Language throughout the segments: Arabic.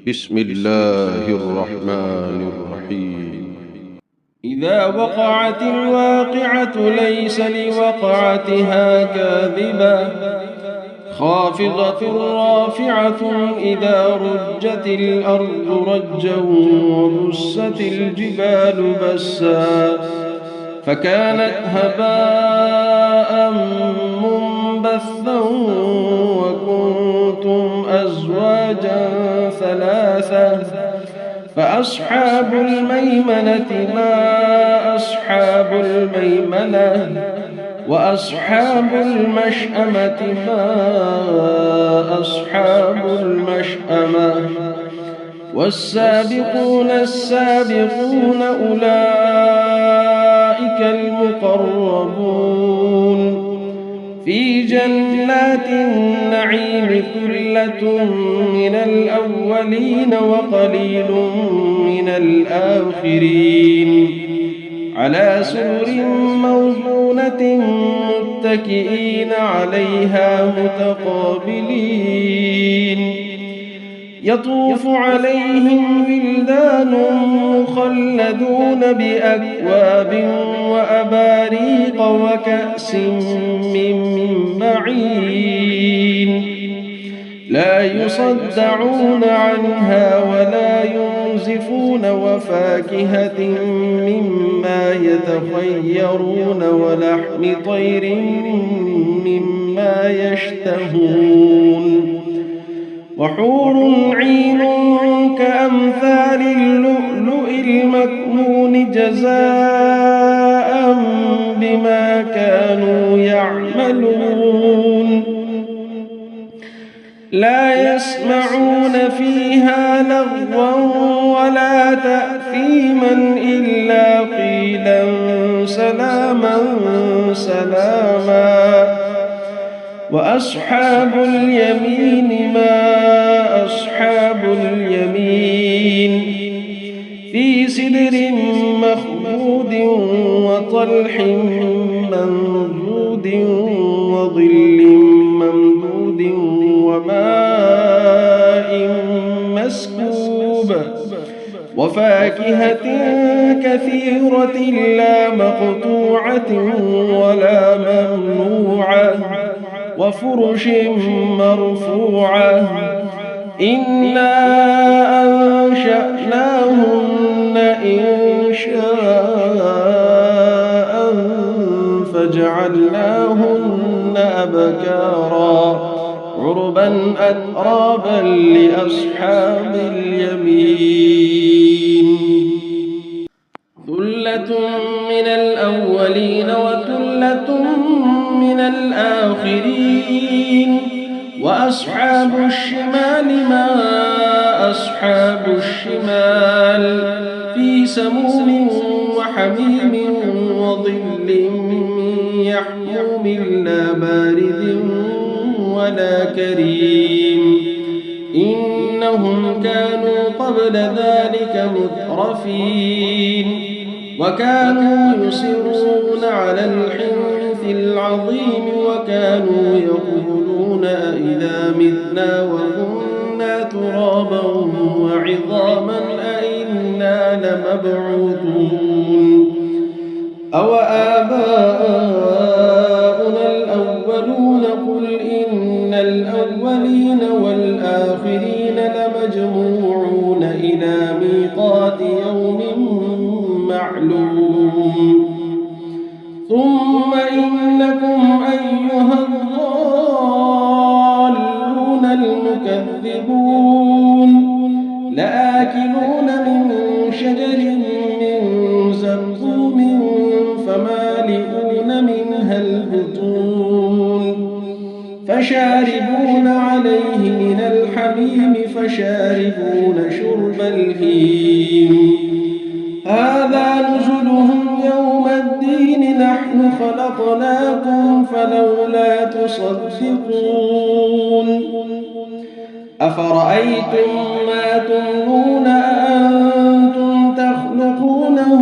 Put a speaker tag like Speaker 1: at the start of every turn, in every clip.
Speaker 1: بسم الله الرحمن الرحيم.
Speaker 2: إذا وقعت الواقعة ليس لوقعتها كاذبة خافضة رافعة إذا رجت الأرض رجا وبست الجبال بسا فكانت هباء منبثا وكنتم أزواجا ثلاثة فأصحاب الميمنة ما أصحاب الميمنة وأصحاب المشأمة ما أصحاب المشأمة والسابقون السابقون أولئك المقربون في جنات النعيم ثلة من الأولين وقليل من الآخرين على سرر موضونة متكئين عليها متقابلين يطوف عليهم ولدان مخلدون بأكواب وأباريق وكأس من معين لا يصدعون عنها ولا ينزفون وفاكهة مما يتخيرون ولحم طير مما يشتهون وحور عين كأمثال اللؤلؤ المكنون جزاء بما كانوا يعملون لا يسمعون فيها لغوا ولا تأثيما إلا قيلا سلاما سلاما وأصحاب اليمين ما أصحاب اليمين في سدر مخضود وطلح منضود وظل ممدود وماء مسكوب وفاكهة كثيرة لا مقطوعة ولا ممنوعة وفرش مرفوعة إنا أنشأناهن إنشاء فجعلناهن أبكارا عربا أترابا لأصحاب اليمين ثلة من الأولين وثلة من الآخرين وأصحاب الشمال ما أصحاب الشمال في سموم وحميم وظل يحموم لا بارد ولا كريم إنهم كانوا قبل ذلك مترفين وكانوا يصرون على الحنث العظيم وكانوا يقولون أئذا متنا وكنا ترابا وعظاما أئنا لمبعوثون أو آباؤنا الأولون قل إن الأولين والآخرين لمجموعون إلى ميقات يوم معلوم ثم إنكم أيها الضالون المكذبون لآكلون من شجر من زقوم فمالئون منها البطون فشاربون عليه من الحميم فشاربون شرب الهيم هذا نزلهم يوم الدين نحن خلقناكم فلولا تصدقون أفرأيتم ما تمنون أأنتم تخلقونه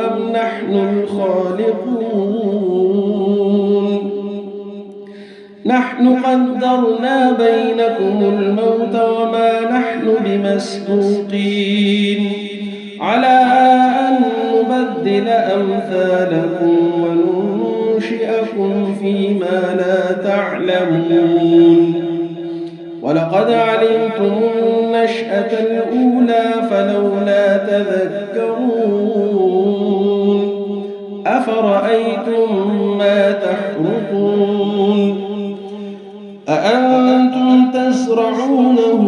Speaker 2: أم نحن الخالقون نحن قدرنا بينكم الموت وما نحن بمسبوقين على أن نبدل أمثالكم وننشئكم فيما لا تعلمون ولقد علمتم النشأة الأولى فلولا تذكرون أفرأيتم ما تحرثون أأنتم تزرعونه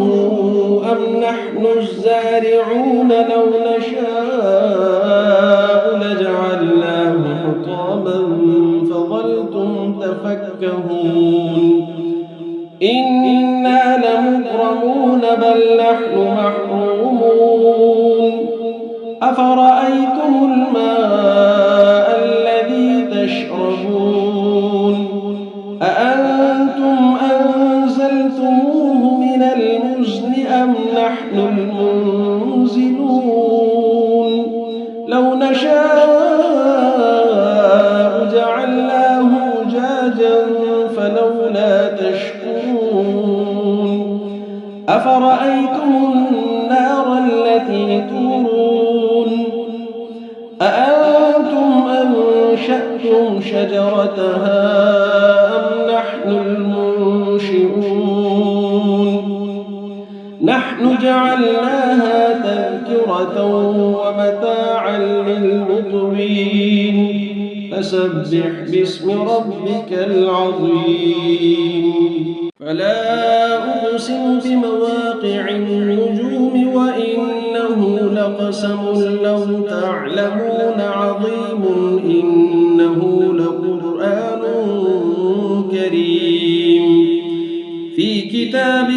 Speaker 2: أم نحن الزارعون لو نشاء لجعلناه حطاما فظلتم تفكهون إنا لمغرمون بل نحن محرومون أفرأيتم الماء الذي تشربون أأنتم أنزلتموه من المزن أم نحن المنزلون لو نشاء جعلناه أجاجا فلولا تشكرون أفرأيتم النار التي تورون أأنتم أنشأتم شجرتها أم نحن المنشئون نحن جعلناها تذكرة ومتاعا للمقوين فسبح باسم ربك العظيم فلا أقسم بمواقع النجوم وإنه لقسم لو تعلمون عظيم إنه لقرآن كريم في كتاب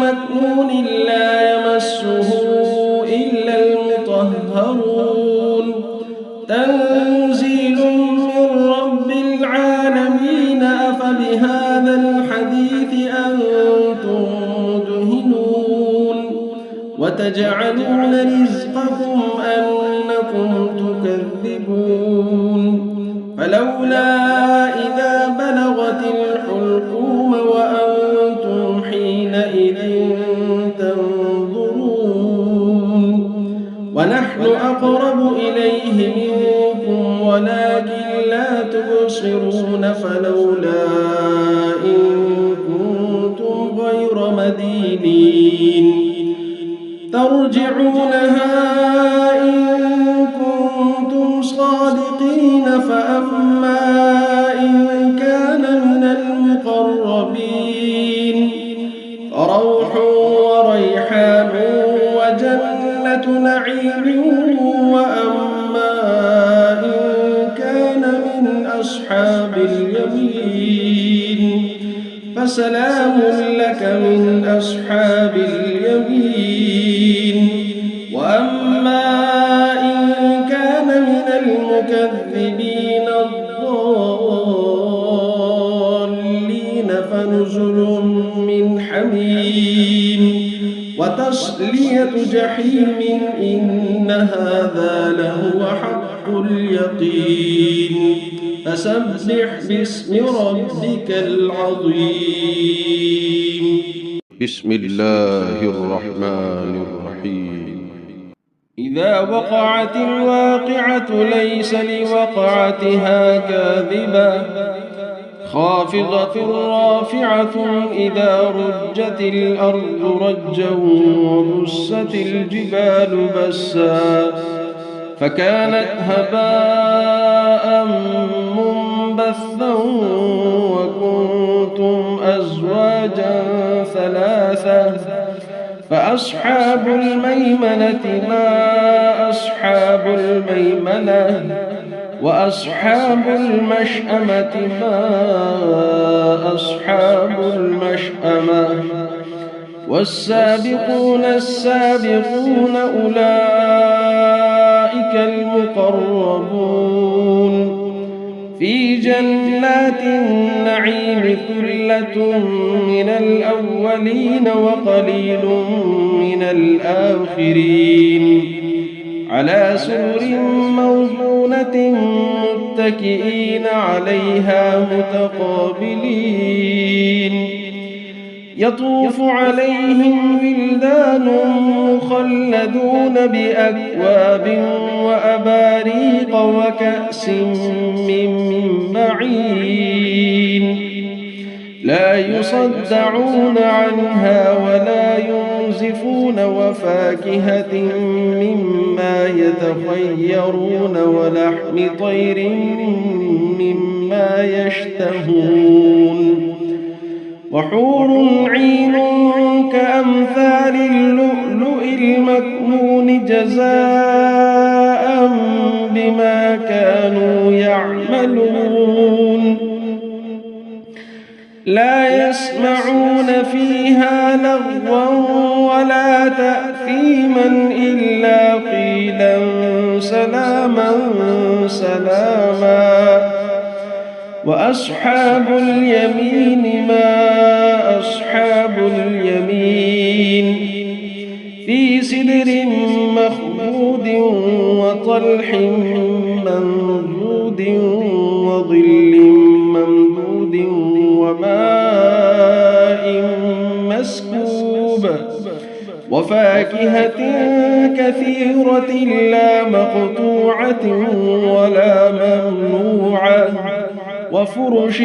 Speaker 2: مكنون لا يمسه إلا المطهرون تنزيل من رب العالمين أفبهذا الحديث أنتم مدهنون وتجعلون رزقكم أنكم تكذبون فلولا إذا بلغت الحلقوم وأنتم حينئذ تنظرون ونحن أقرب إليه منكم ولكن لا تبصرون فلولا إن كنتم غير مدينين ترجعونها إن كنتم صادقين فأما إن كان من المقربين فروح وريحان وجنة نعيم وأما إن كان من أصحاب اليمين فسلام لك من أصحاب اليمين وأما إن كان من المكذبين الضالين فنزل من حميم وتصلية جحيم إن هذا لهو حق اليقين فسبح باسم ربك العظيم
Speaker 1: بسم الله الرحمن الرحيم
Speaker 2: إذا وقعت الواقعة ليس لوقعتها كاذبة خافضة رافعة إذا رجت الأرض رجا وبست الجبال بسا فكانت هباء منبثا وكنتم أزواجا ثلاثة فأصحاب الميمنة ما أصحاب الميمنة وأصحاب المشأمة ما أصحاب المشأمة والسابقون السابقون أولئك المقربون في جنات النعيم ثلة من الأولين وقليل من الآخرين على سرر موضونة متكئين عليها متقابلين يطوف عليهم ولدان مخلدون بأكواب وأباريق وكأس من معين لا يصدعون عنها ولا ينزفون وفاكهة مما يتخيرون ولحم طير مما يشتهون وحور عين كأمثال اللؤلؤ المكنون جزاء بما كانوا يعملون لا يسمعون فيها لغوا ولا تأثيما إلا قيلا سلاما سلاما وأصحاب اليمين ما أصحاب اليمين في سدر مخضود وطلح منضود وظل ممدود وماء مسكوب وفاكهة كثيرة لا مقطوعة ولا ممنوعة وفرش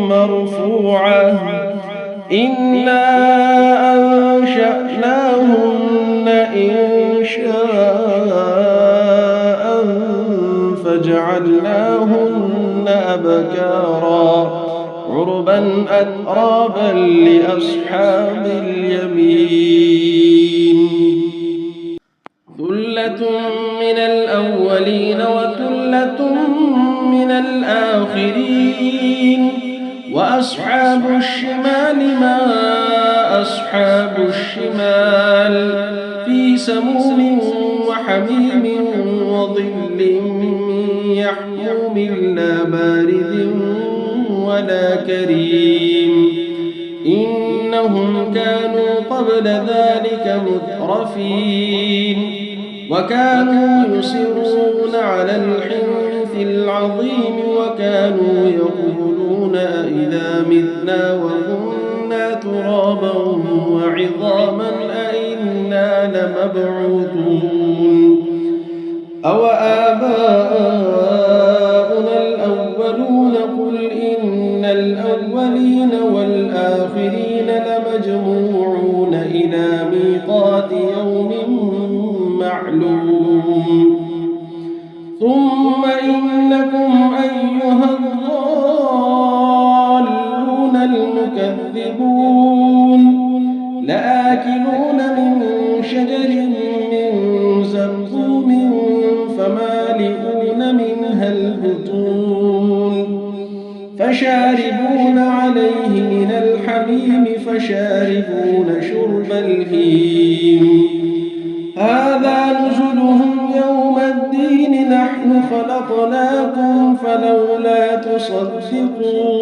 Speaker 2: مرفوعة إنا أنشأناهن إنشاء فجعلناهن أبكارا عربا أترابا لأصحاب اليمين ثلة من الأولين وثلة من الآخرين وأصحاب الشمال ما أصحاب الشمال في سموم وحميم وظل من يحموم لا بارد ولا كريم إنهم كانوا قبل ذلك مترفين وكانوا يصرون على الحنث العظيم وكانوا يقولون أئذا متنا وكنا ترابا وعظاما أئنا لمبعوثون أو آباؤنا الأولون قل إن الأولين والآخرين لمجموعون إلى ميقات يوم معلوم ثم إنكم أيها الضالون المكذبون لآكلون من شجر من زقوم فمالئون منها البطون فشاربون عليه من الحميم فشاربون شرب الهيم هذا نزلهم يوم الدين نحن خلقناكم فلولا تصدقون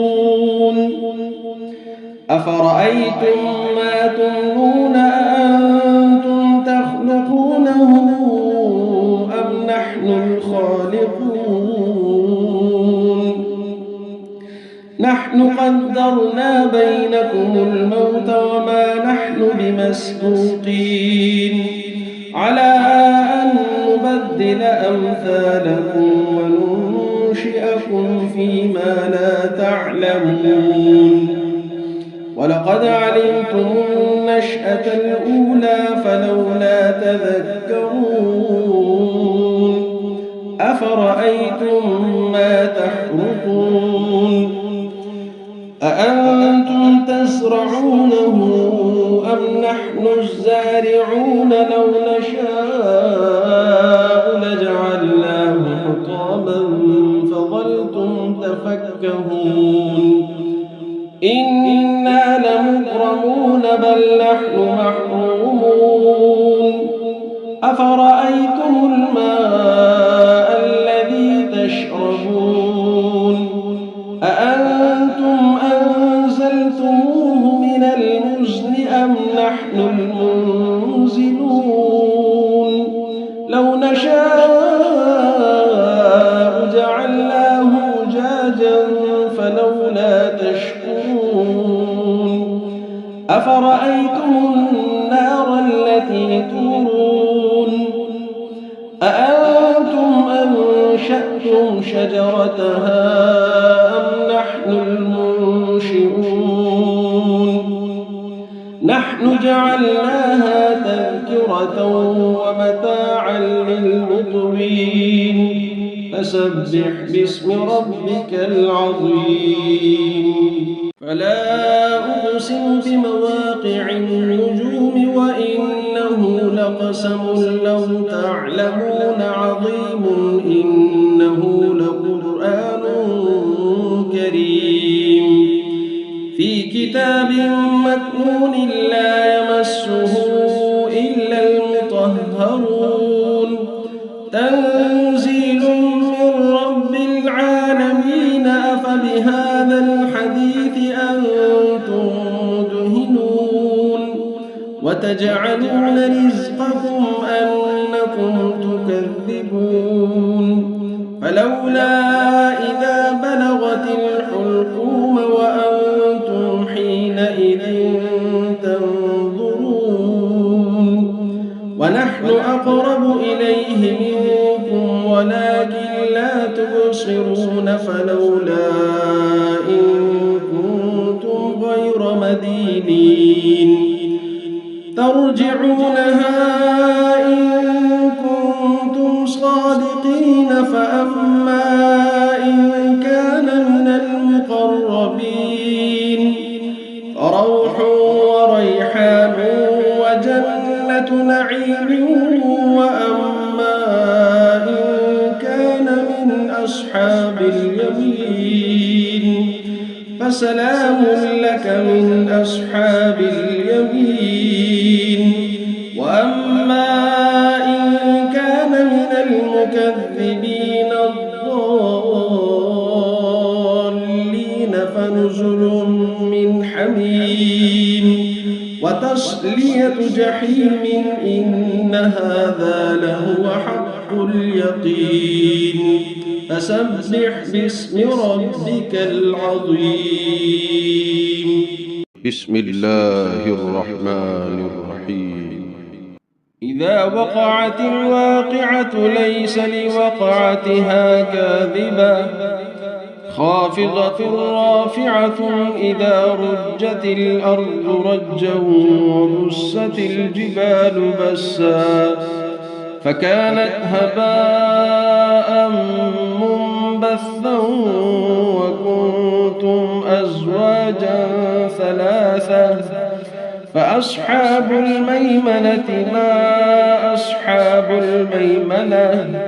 Speaker 2: أفرأيتم ما تمنون أأنتم تخلقونه أم نحن الخالقون نحن قدرنا بينكم الموت وما نحن بمسبوقين على أن نبدل أمثالكم وننشئكم فيما لا تعلمون ولقد علمتم النشأة الأولى فلولا تذكرون أفرأيتم ما تحرثون أأنتم تزرعونه أم نحن الزارعون لو نشاء لجعلناه حطاما فظلتم تفكهون إنا لمغرمون بل نحن محرومون أفرأيتم الماء الذي تشربون أأنتم أنزلتموه من المزن أم نحن المنزلون لو نشاء جعلناه أجاجا فلولا تشكرون أفرأيتم النار التي تورون أأنتم أنشأتم شجرتها أم نحن المنشئون نحن جعلناها تذكرة ومتاعا للمقوين فسبح باسم ربك العظيم فلا أقسم بمواقع النجوم وإنه لقسم لو تعلمون عظيم إنه لقرآن كريم في كتاب مكنون لا يمسه إلا المطهرون تنزيل من رب العالمين أفبهذا الحديث أنتم مدهنون وتجعلون رزقكم أنكم تكذبون فلولا إذا بلغت الحلقوم وأنتم حينئذ تنظرون ونحن أقرب إليه منكم ولكن لا تبصرون فلولا إن كنتم غير مدينين ترجعونها إن كنتم صادقين فأما إن كان من المقربين فروح وريحان وجنة نعيم وأما إن كان من أصحاب اليمين فسلام لك من أصحاب اليمين وأما إن كان من المكذبين الضالين فنزل من حميم وتصلية جحيم إن هذا لهو حق اليقين فسبح باسم ربك العظيم
Speaker 1: بسم الله الرحمن الرحيم
Speaker 2: إذا وقعت الواقعة ليس لوقعتها كاذبة خافضة رافعة إذا رجت الأرض رجا وبست الجبال بسا فكانت هباء منبثا وكنتم أزواجا ثلاثة فأصحاب الميمنة ما أصحاب الميمنة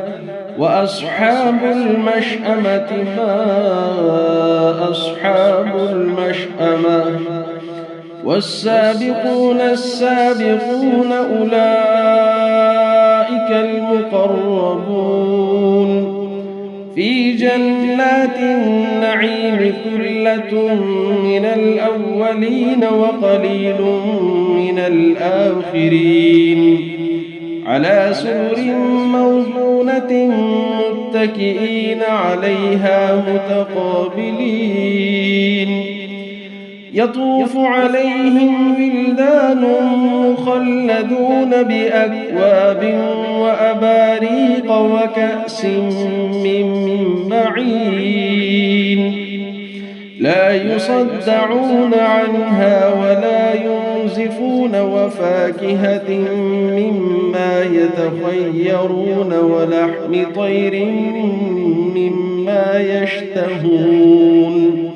Speaker 2: وأصحاب المشأمة ما أصحاب المشأمة والسابقون السابقون أولئك المقربون في جنات النعيم ثلة من الأولين وقليل من الآخرين على سرر موضونة متكئين عليها متقابلين يطوف عليهم ولدان مخلدون بأكواب وأباريق وكأس من معين لا يصدعون عنها ولا ينزفون وفاكهة مما يتخيرون ولحم طير مما يشتهون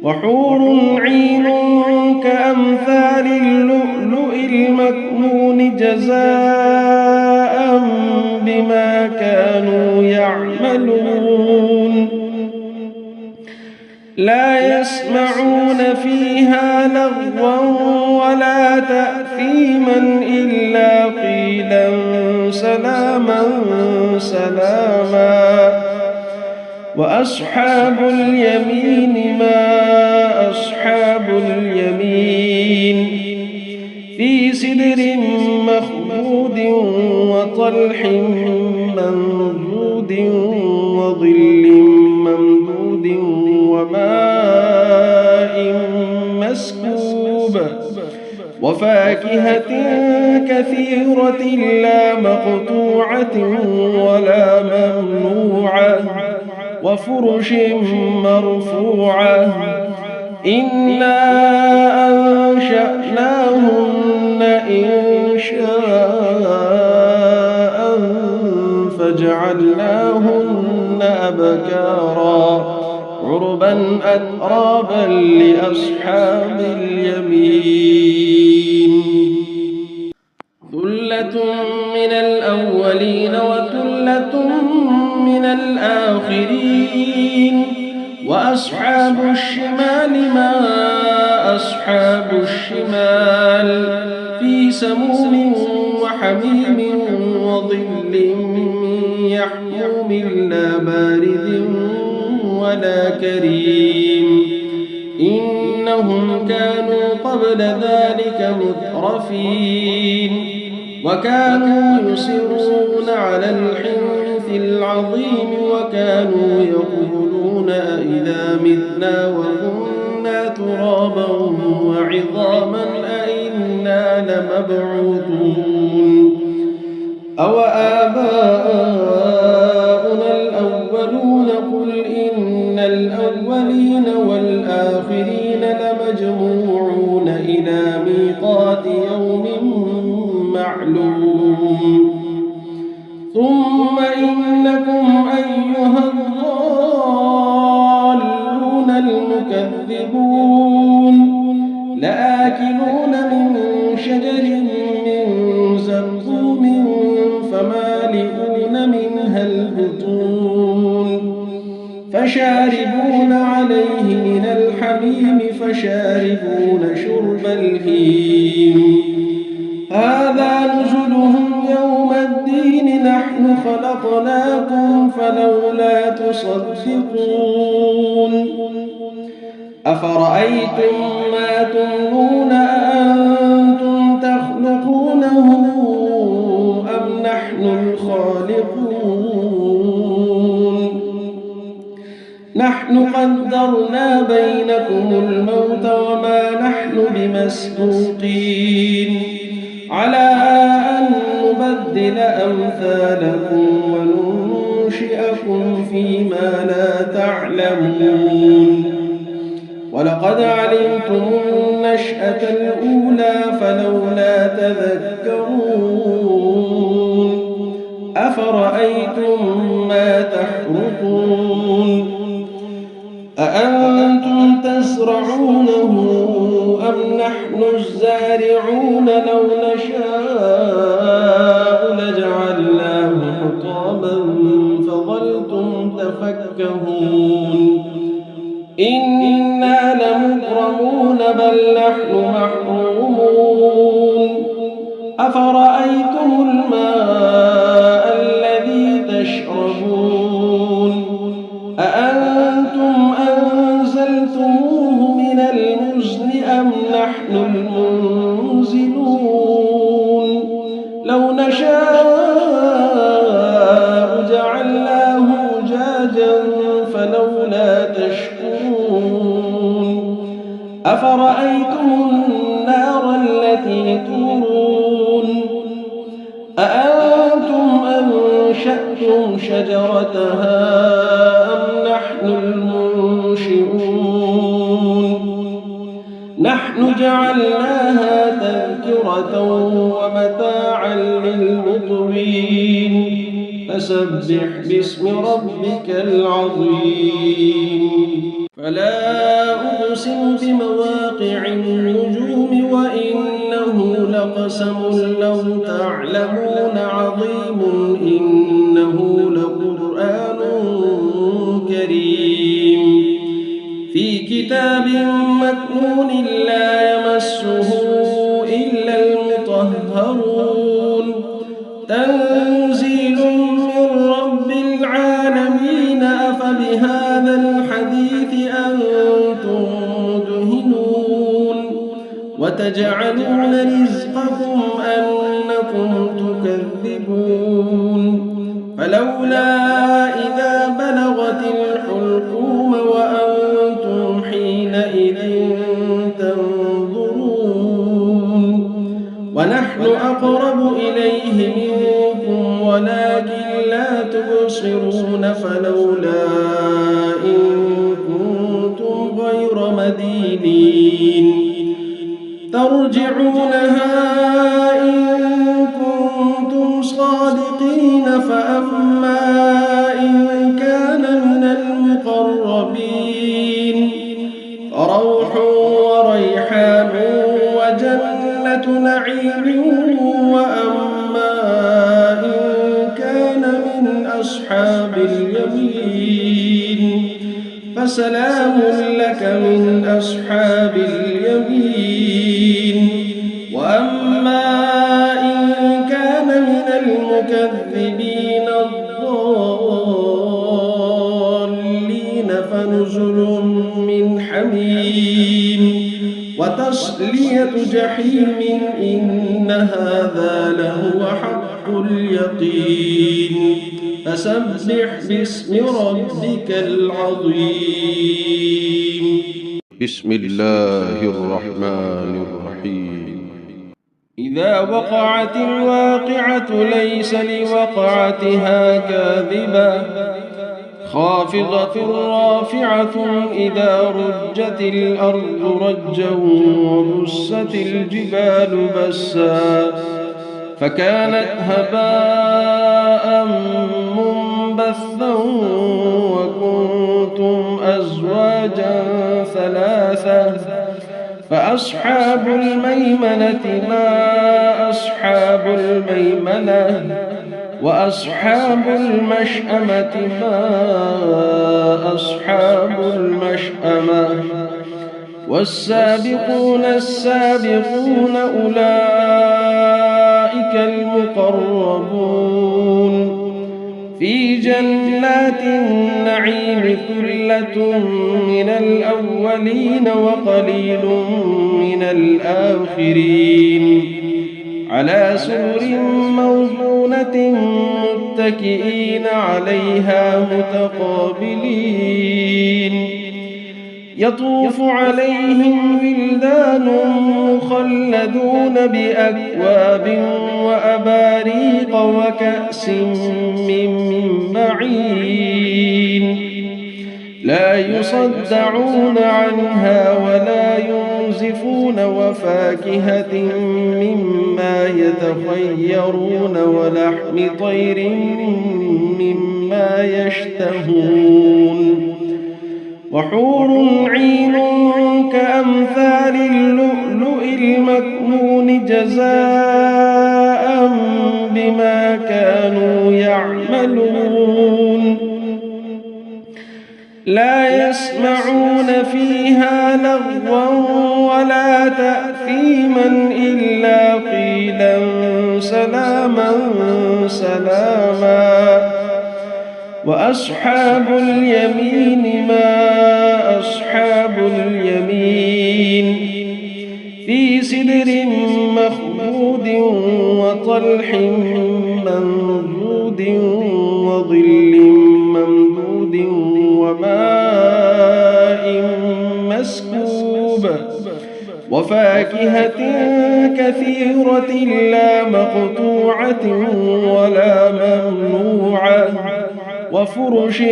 Speaker 2: وحور عين كأمثال اللؤلؤ المكنون جزاء بما كانوا يعملون لا يسمعون فيها لغوا ولا تأثيما إلا قيلا سلاما سلاما وأصحاب اليمين ما أصحاب اليمين في سدر مخضود وطلح منضود وظل ممدود وماء مسكوب وفاكهة كثيرة لا مقطوعة ولا ممنوعة وفرش مرفوعة إنا أنشأناهن إنشاء فجعلناهن أبكارا عربا أترابا لأصحاب اليمين ثلة من الأولين وثلة من الآخرين وأصحاب الشمال ما أصحاب الشمال في سموم وحميم وظل من يحموم لا بارد ولا كريم إنهم كانوا قبل ذلك مترفين وكانوا يصرون على الحنث العظيم وكانوا يقولون أئذا متنا وكنا ترابا وعظاما أئنا لمبعوثون أو آباؤنا الأولون قل إن الأولين والآخرين لمجموعون إلى ميقات يوم معلوم ثم إنكم أيها الضالون المكذبون لآكلون من شجر من زقوم فمالئون منها البطون فشاربون عليه من الحميم فشاربون شرب الهيم هذا نزلهم يوم الدين نحن خلقناكم فلولا تصدقون أفرأيتم ما تمنون أأنتم تخلقونه أم نحن الخالقون نحن قدرنا بينكم الموت وما نحن بمسبوقين على أن نبدل أمثالكم وننشئكم فيما لا تعلمون ولقد علمتم النشأة الأولى فلولا تذكرون أفرأيتم ما تحرثون أأنتم تزرعونه أم نحن الزارعون لو نشاء لجعلناه حطاما فظلتم تفكهون إنا لمغرمون بل نحن محرومون أفرأيتم الماء الذي تشربون أأنتم أنزلتموه من المزن أم نحن المنزلون لو نشاء جعلناه أجاجا فلولا تشكرون أفرأيتم النار التي تورون أأنتم أنشأتم شجرتها أم نحن المنشئون نحن جعلناها تذكرة ومتاعا للمقوين فسبح باسم ربك العظيم فلا أقسم بمواقع النجوم وإنه لقسم لو تعلمون عظيم إنه لقرآن كريم في كتاب مكنون لا يمسه إلا المطهرون تنزيل من رب العالمين أفبهذا الحديث أنتم مدهنون وتجعلون رزقكم أنكم تكذبون فلولا إذا بلغت الحلقوم وأنتم حينئذ تنظرون أقرب إليه منكم ولكن لا تبصرون فلولا إن كنتم غير مدينين ترجعونها إن كنتم صادقين فأما إن كان من المقربين فروح وريحان وجنة نعيم وأما إن كان من أصحاب اليمين فسلام لك من أصحاب اليمين وأما إن كان من المكذبين الضالين فنزل من حميم وتصلية جحيم إن هذا لهو حق اليقين فسبح باسم ربك العظيم.
Speaker 1: بسم الله الرحمن الرحيم.
Speaker 2: إذا وقعت الواقعة ليس لوقعتها كاذبة خافضة رافعة إذا رجت الأرض رجا وبست الجبال بسا فكانت هباء منبثا وكنتم أزواجا ثلاثة فأصحاب الميمنة ما أصحاب الميمنة وأصحاب المشأمة ما أصحاب المشأمة والسابقون السابقون أولئك المقربون في جنات النعيم ثلة من الأولين وقليل من الآخرين على سرر موضونة متكئين عليها متقابلين يطوف عليهم ولدان مخلدون بأكواب وأباريق وكأس من معين لا يصدعون عنها ولا ينزفون وفاكهة مما يتخيرون ولحم طير مما يشتهون وحور عين كأمثال اللؤلؤ المكنون جزاء بما كانوا يعملون لا يسمعون فيها لغوا ولا تأثيما إلا قيلا سلاما سلاما وأصحاب اليمين ما أصحاب اليمين في سدر مخضود وطلح منضود وظل ممدود وماء مسكوب وفاكهة كثيرة لا مقطوعة ولا ممنوعة وفرش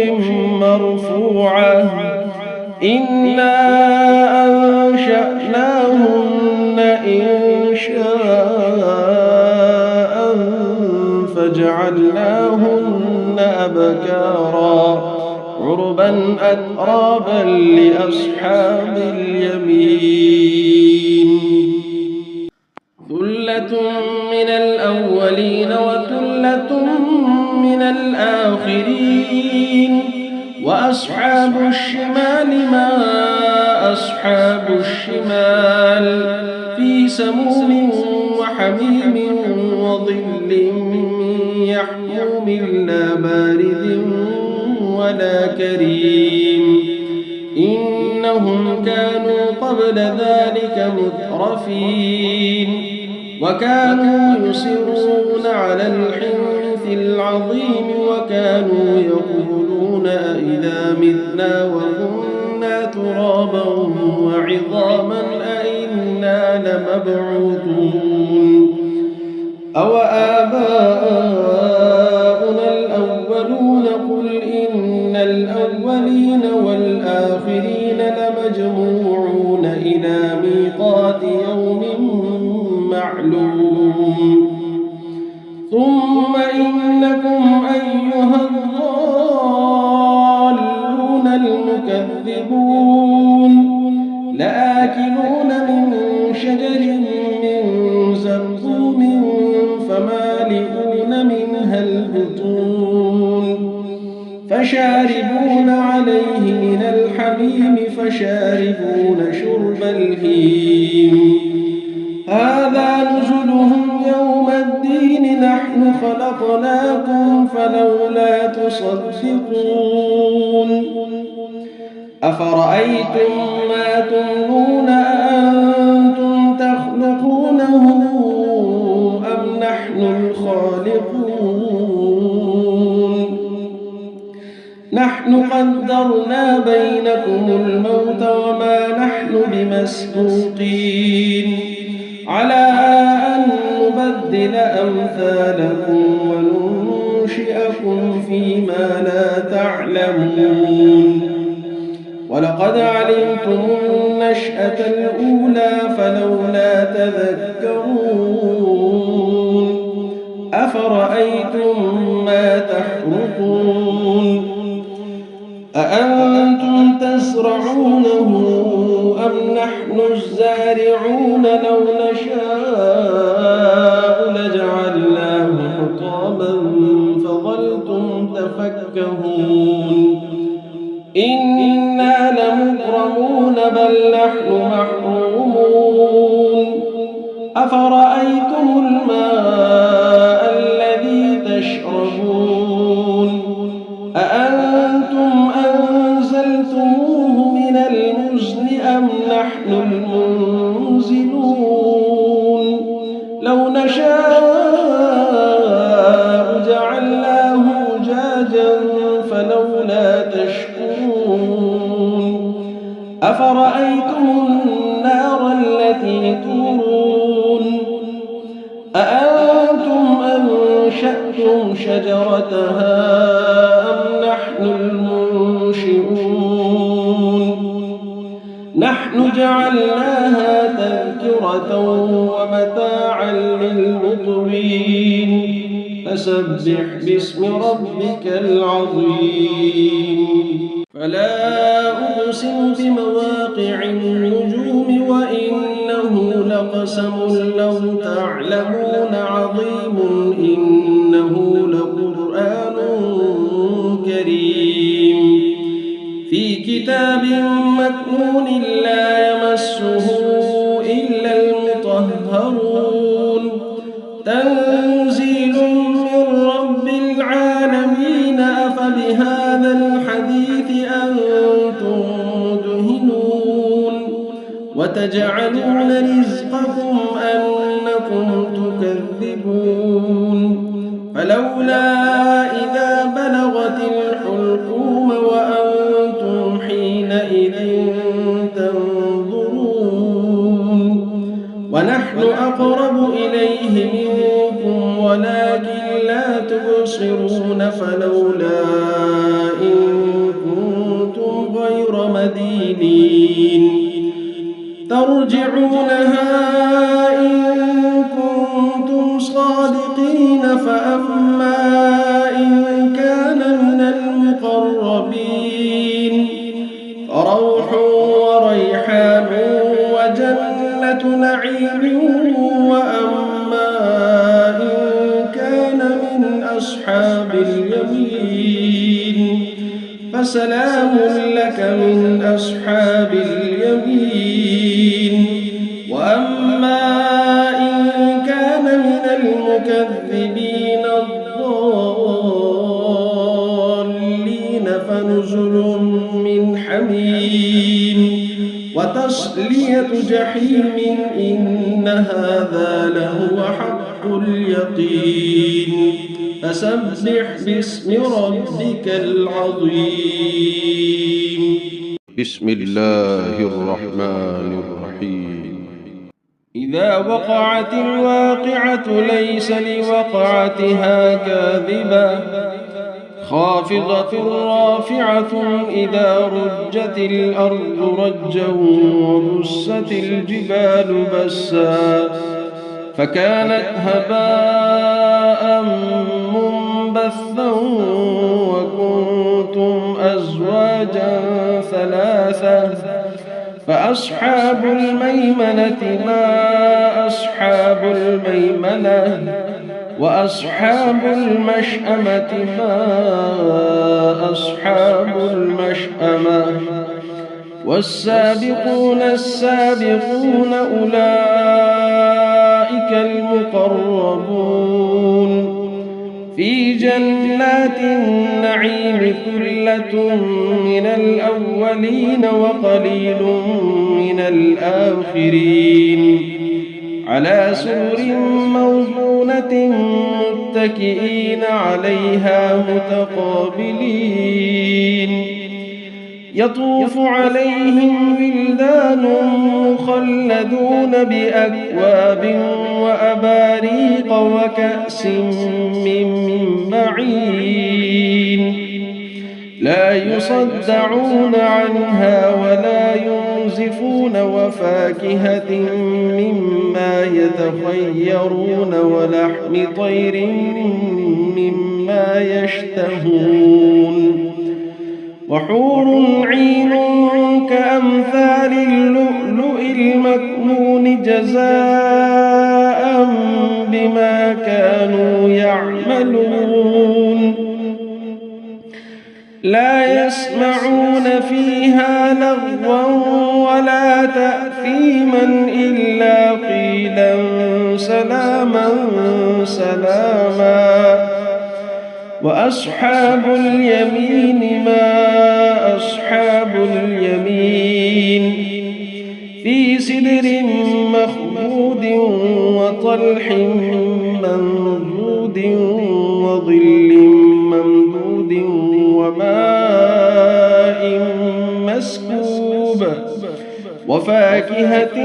Speaker 2: مرفوعة إنا أنشأناهن إنشاء فجعلناهن أبكارا عربا أترابا لأصحاب اليمين ثلة من الأولين وثلة من الآخرين وأصحاب الشمال ما أصحاب الشمال في سموم وحميم وظل من يحموم لا بارد ولا كريم إنهم كانوا قبل ذلك مترفين وكانوا يصرون على الحنث العظيم وكانوا يقولون أئذا متنا وكنا ترابا وعظاما أئنا لمبعوثون أوآباؤنا الأولون قل إن الأولين والآخرين لمجموعون إلى ميقات يوم معلوم ثم إنكم أيها الضالون المكذبون لآكلون من شجر من زقوم فمالئون منها البطون فشاربون عليه من الحميم فشاربون شرب الهيم هذا نزلهم يوم الدين نحن خلقناكم فلولا تصدقون أفرأيتم ما تمنون أأنتم تخلقونه أم نحن الخالقون نحن قدرنا بينكم الموت وما نحن بمسبوقين على أن نبدل أمثالكم وننشئكم فيما لا تعلمون ولقد علمتم النشأة الأولى فلولا تذكرون أفرأيتم ما تحرثون أأنتم تزرعونه أم نحن الزارعون لو نشاء لجعلناه حطاما فظلتم تفكهون إنا لمغرمون بل نحن محرومون أفرأيتم الماء الذي تشربون أأنتم أنزلتموه من المزن أم نحن المنزلون لو نشاء جعلناه أجاجا فلولا تشكرون أفرأيتم النار التي تورون أأنتم أنشأتم شجرتها أم نحن المنشئون نحن جعلناها تذكرة ومتاعا للمقوين فسبح باسم ربك العظيم فلا أقسم بمواقع النجوم وإنه لقسم لو تعلمون عظيم إنه لقرآن كريم في كتاب مكنون لا يمسه إلا المطهرون تنزيل من رب العالمين أفبهذا الحديث أنتم مدهنون وتجعلون رزقكم أنكم تكذبون فلولا إذا بلغت الحلقوم وأنتم حينئذ تنظرون ونحن أقرب إليه منكم ولكن لا تبصرون فلولا إن كنتم غير مدينين ترجعونها إن كنتم صادقين فأما إن كان من المقربين فروح وريحان وجنة نعيم وأما إن كان من أصحاب اليمين فسلام لك من أصحاب اليمين وأما إن كان من المكذبين الضالين فنزل من حميم وتصلية جحيم إن هذا لهو حق اليقين فسبح باسم ربك العظيم
Speaker 1: بسم الله الرحمن الرحيم
Speaker 2: إذا وقعت الواقعة ليس لوقعتها كاذبة خافضة رافعة إذا رجت الأرض رجا وبست الجبال بسا فكانت هباء منبثا وكنتم أزواجا ثلاثة فأصحاب الميمنة ما أصحاب الميمنة وأصحاب المشأمة ما أصحاب المشأمة والسابقون السابقون أولئك المقربون في جنات النعيم ثلة من الأولين وقليل من الآخرين على سرر موضونة متكئين عليها متقابلين يطوف عليهم ولدان مخلدون بأكواب وأباريق وكأس من معين لا يصدعون عنها ولا ينزفون وفاكهة مما يتخيرون ولحم طير مما يشتهون وحور عين كأمثال اللؤلؤ المكنون جزاء بما كانوا يعملون لا يسمعون فيها لغوا ولا تأثيما إلا قيلا سلاما سلاما وأصحاب اليمين ما أصحاب اليمين في سدر مخضود وطلح منضود وظل ممدود وماء مسكوب وفاكهة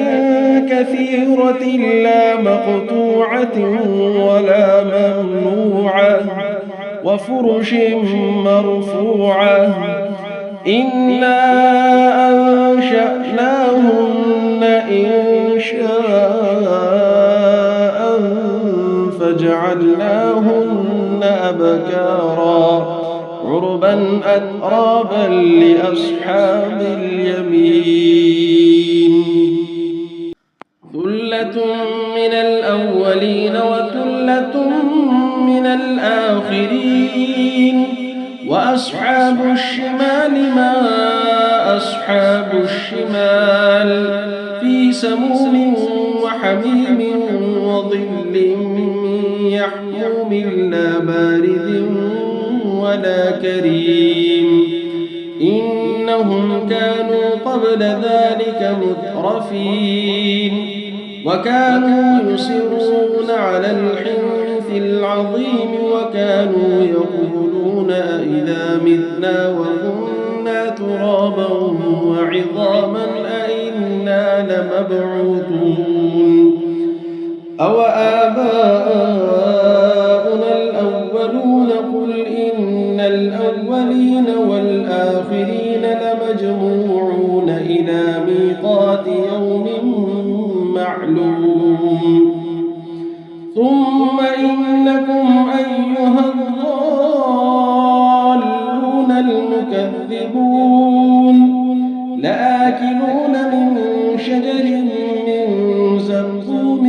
Speaker 2: كثيرة لا مقطوعة ولا ممنوعة وفرش مرفوعة إنا أنشأناهن إنشاء فجعلناهن أبكارا عربا أترابا لأصحاب اليمين ثلة من الأولين وثلة من الآخرين وأصحاب الشمال ما أصحاب الشمال في سموم وحميم وظل من يحموم لا بارد ولا كريم إنهم كانوا قبل ذلك مترفين وكانوا يصرون على الحنث العظيم وكانوا يقولون أئذا متنا وكنا ترابا وعظاما أئنا لمبعوثون أو آباؤنا الأولون قل إن الأولين والآخرين لمجموعون إلى ميقات يوم معلوم ثم إنكم أيها الضالون المكذبون لآكلون من شجر من زقوم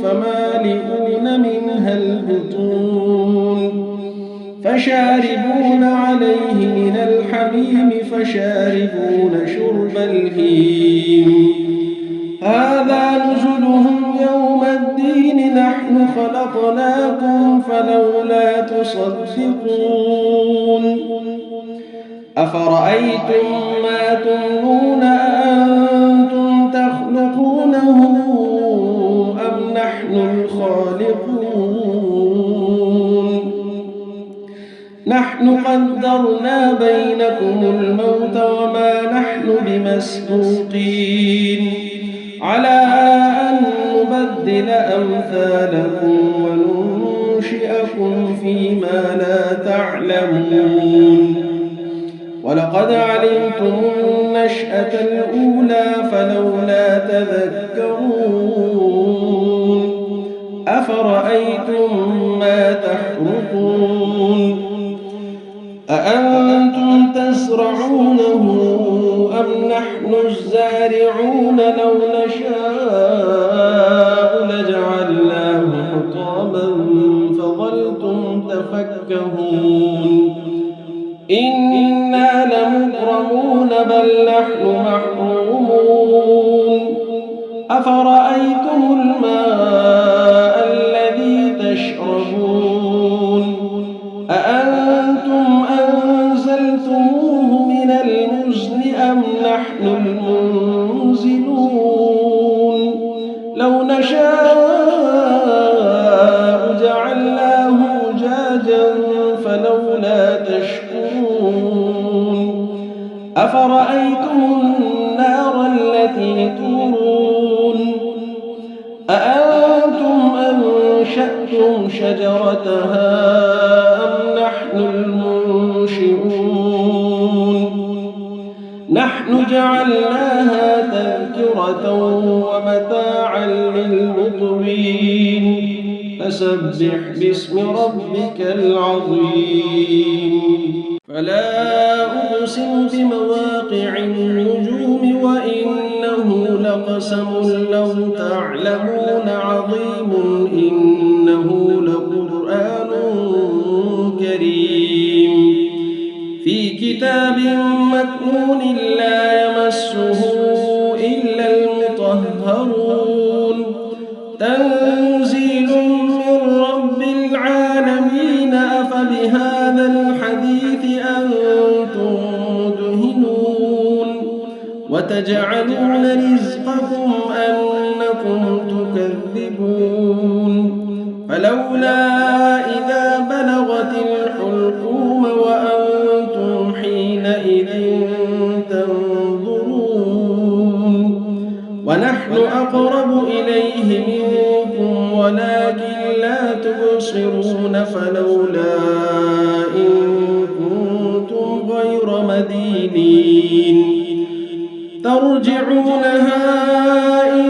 Speaker 2: فمالئون منها البطون فشاربون عليه من الحميم فشاربون شرب الهيم هذا نزلهم يوم الدين نحن خلقناكم فلولا تصدقون أفرأيتم ما تمنون أأنتم تخلقونه أم نحن الخالقون نحن قدرنا بينكم الموت وما نحن بمسبوقين على أن نبدل أمثالكم وننشئكم فيما لا تعلمون ولقد علمتم النشأة الأولى فلولا تذكرون أفرأيتم ما تحرثون أأنتم تزرعونه أم نحن الزارعون لو نشاء لجعلناه حطاما فظلتم تفكهون إنا لمغرمون بل نحن محرومون أفرأيتم الماء الذي تشربون أأنتم أنزلتموه من المزن أم نحن المنزلون لو نشاء جعلناه أجاجا فلولا تشكرون أفرأيتم النار التي تورون أأنتم أنشأتم شجرتها أم نحن المنشئون نحن جعلناها تذكرة ومتاعا للمقوين فسبح باسم ربك العظيم فلا أقسم بمواقع النجوم وإنه لقسم لو تعلمون عظيم إنه لقرآن كريم في كتاب مكنون لا يمسه إلا المطهرون تنزيل من رب العالمين أفبهذا الحديث أنتم مدهنون وتجعلون رزقكم أنكم تكذبون فلولا إذا بلغت الحلقوم وأنتم حينئذ تنظرون ونحن أقرب إليه منكم ولكن لا تبصرون فلولا إن كنتم غير مدينين ترجعونها إن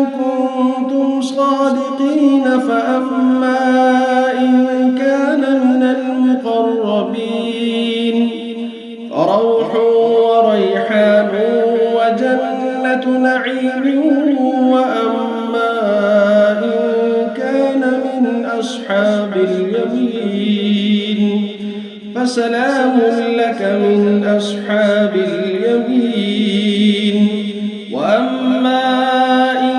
Speaker 2: كنتم صادقين فأما إن كان من المقربين فروح وريحان وجنة نعيم وأما إن كان من أصحاب اليمين فسلام لك من أصحاب اليمين وأما إن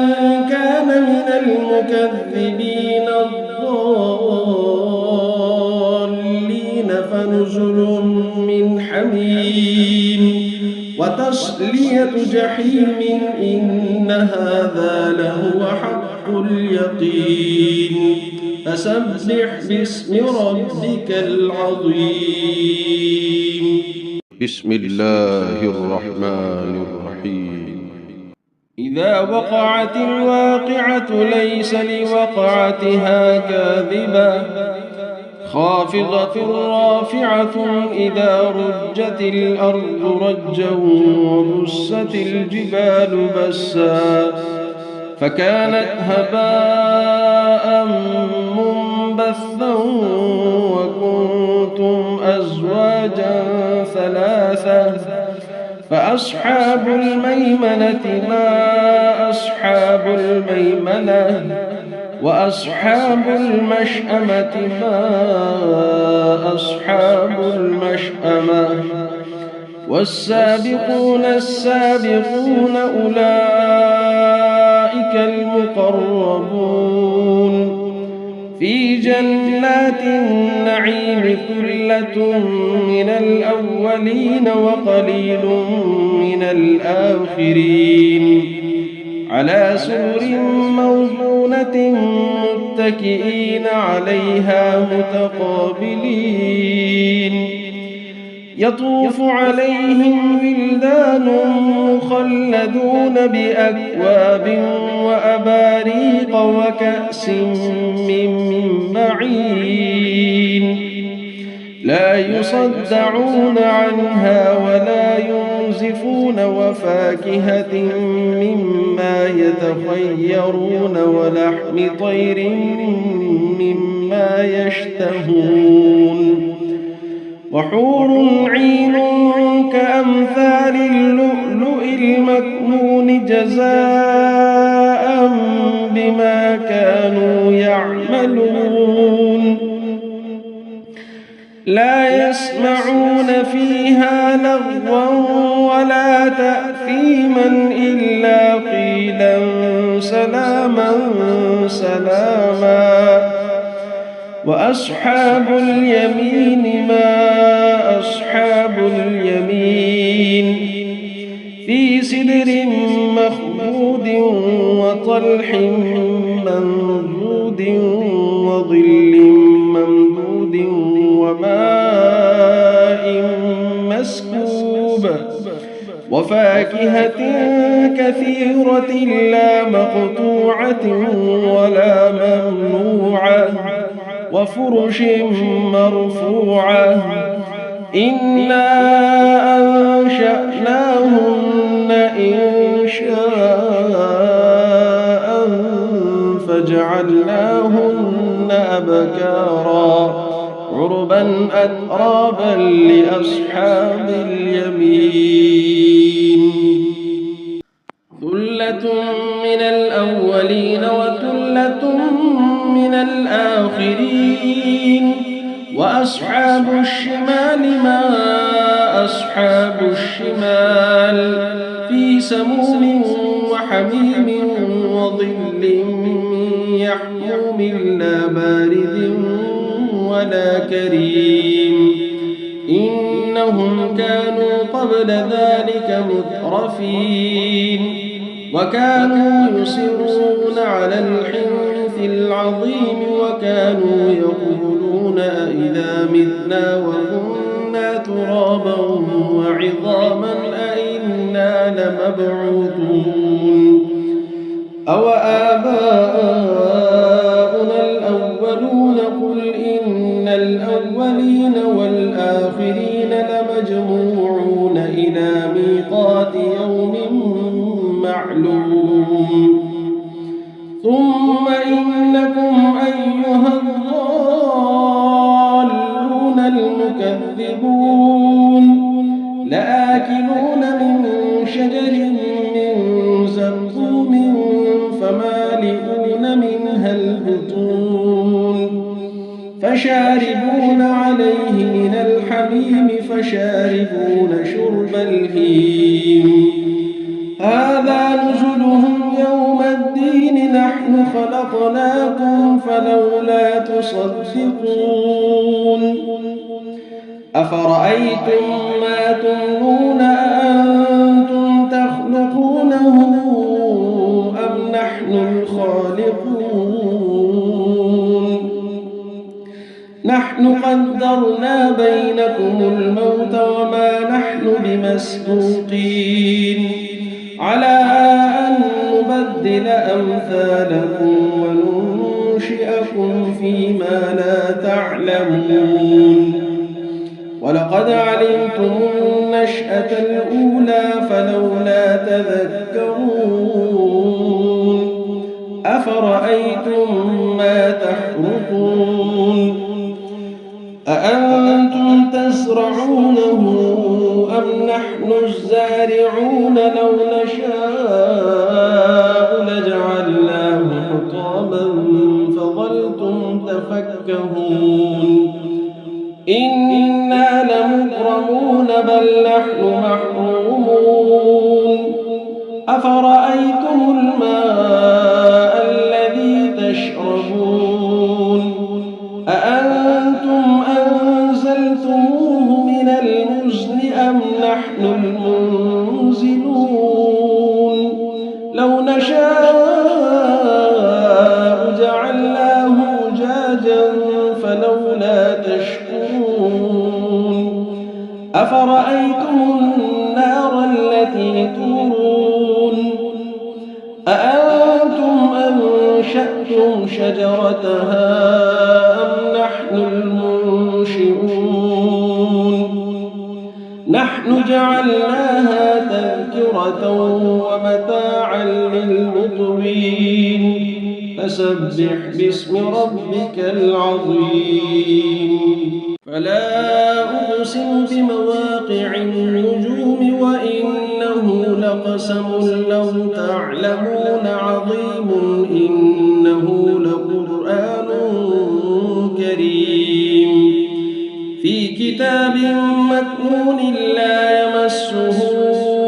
Speaker 2: كان من المكذبين الضالين فنزل من حميم وتصلية جحيم إن هذا لهو حق اليقين فسبح باسم ربك العظيم
Speaker 1: بسم الله الرحمن الرحيم
Speaker 2: إذا وقعت الواقعة ليس لوقعتها كاذبة خافضة رافعة إذا رجت الأرض رجا وبست الجبال بسا فكانت هباء منبثا وكنتم أزواجا ثلاثة فأصحاب الميمنة ما أصحاب الميمنة وأصحاب المشأمة ما أصحاب المشأمة والسابقون السابقون أولئك المقربون في جنات النعيم ثلة من الأولين وقليل من الآخرين على سرر موضونة متكئين عليها متقابلين يطوف عليهم ولدان مخلدون بأكواب وأباريق وكأس من معين لا يصدعون عنها ولا ينزفون وفاكهة مما يتخيرون ولحم طير مما يشتهون وحور عين كأمثال اللؤلؤ المكنون جزاء بما كانوا يعملون لا يسمعون فيها لغوا ولا تأثيما إلا قيلا سلاما سلاما وأصحاب اليمين ما أصحاب اليمين في سدر مخضود وطلح منضود وظل ممدود وماء مسكوب وفاكهة كثيرة لا مقطوعة ولا ممنوعة وفرش مرفوعة إنا أنشأناهن إنشاء فجعلناهن أبكارا عربا أترابا لأصحاب اليمين ثلة من الأولين وثلة من الآخرين وأصحاب الشمال ما أصحاب الشمال في سموم وحميم وظل من يحموم لا بارد ولا كريم إنهم كانوا قبل ذلك مترفين وكانوا يصرون على الحنث العظيم وكانوا يقولون أئذا متنا وكنا ترابا وعظاما أئنا لمبعوثون أو آباؤنا الأولون قل إن الأولين والآخرين لمجموعون إلى ميقات يوم معلوم ثم إنكم أيها الضالون المكذبون لآكلون من شجر من زقوم فمالئون منها البطون فشاربون عليه من الحميم فشاربون شرب الهيم هذا نزلهم يوم الدين نحن خلقناكم فلولا تصدقون أفرأيتم ما تمنون أأنتم تخلقونه أم نحن الخالقون نحن قدرنا بينكم الموت وما نحن بمسبوقين على أن نبدل أمثالكم وننشئكم فيما لا تعلمون ولقد علمتم النشأة الأولى فلولا تذكرون أفرأيتم ما تحرثون أأنتم تزرعونه أم نحن الزارعون لو نشاء لجعلناه حطاما فظلتم تفكهون إنا لمكرمون بل نحن محرومون أفرأيتم الماء الذي تشربون أأنتم أنزلتموه من المزن أم نحن المنزلون لو نشاء جعلناه أجاجا فلولا تشكرون أفرأيتم النار التي تورون أأنتم أنشأتم شجرتها أم نحن المنشئون نحن جعلناها تذكرة ومتاعا للمقوين فسبح باسم ربك العظيم فلا أقسم بمواقع النجوم وإنه لقسم لو تعلمون عظيم إنه لقرآن كريم في كتاب مكنون لا يمسه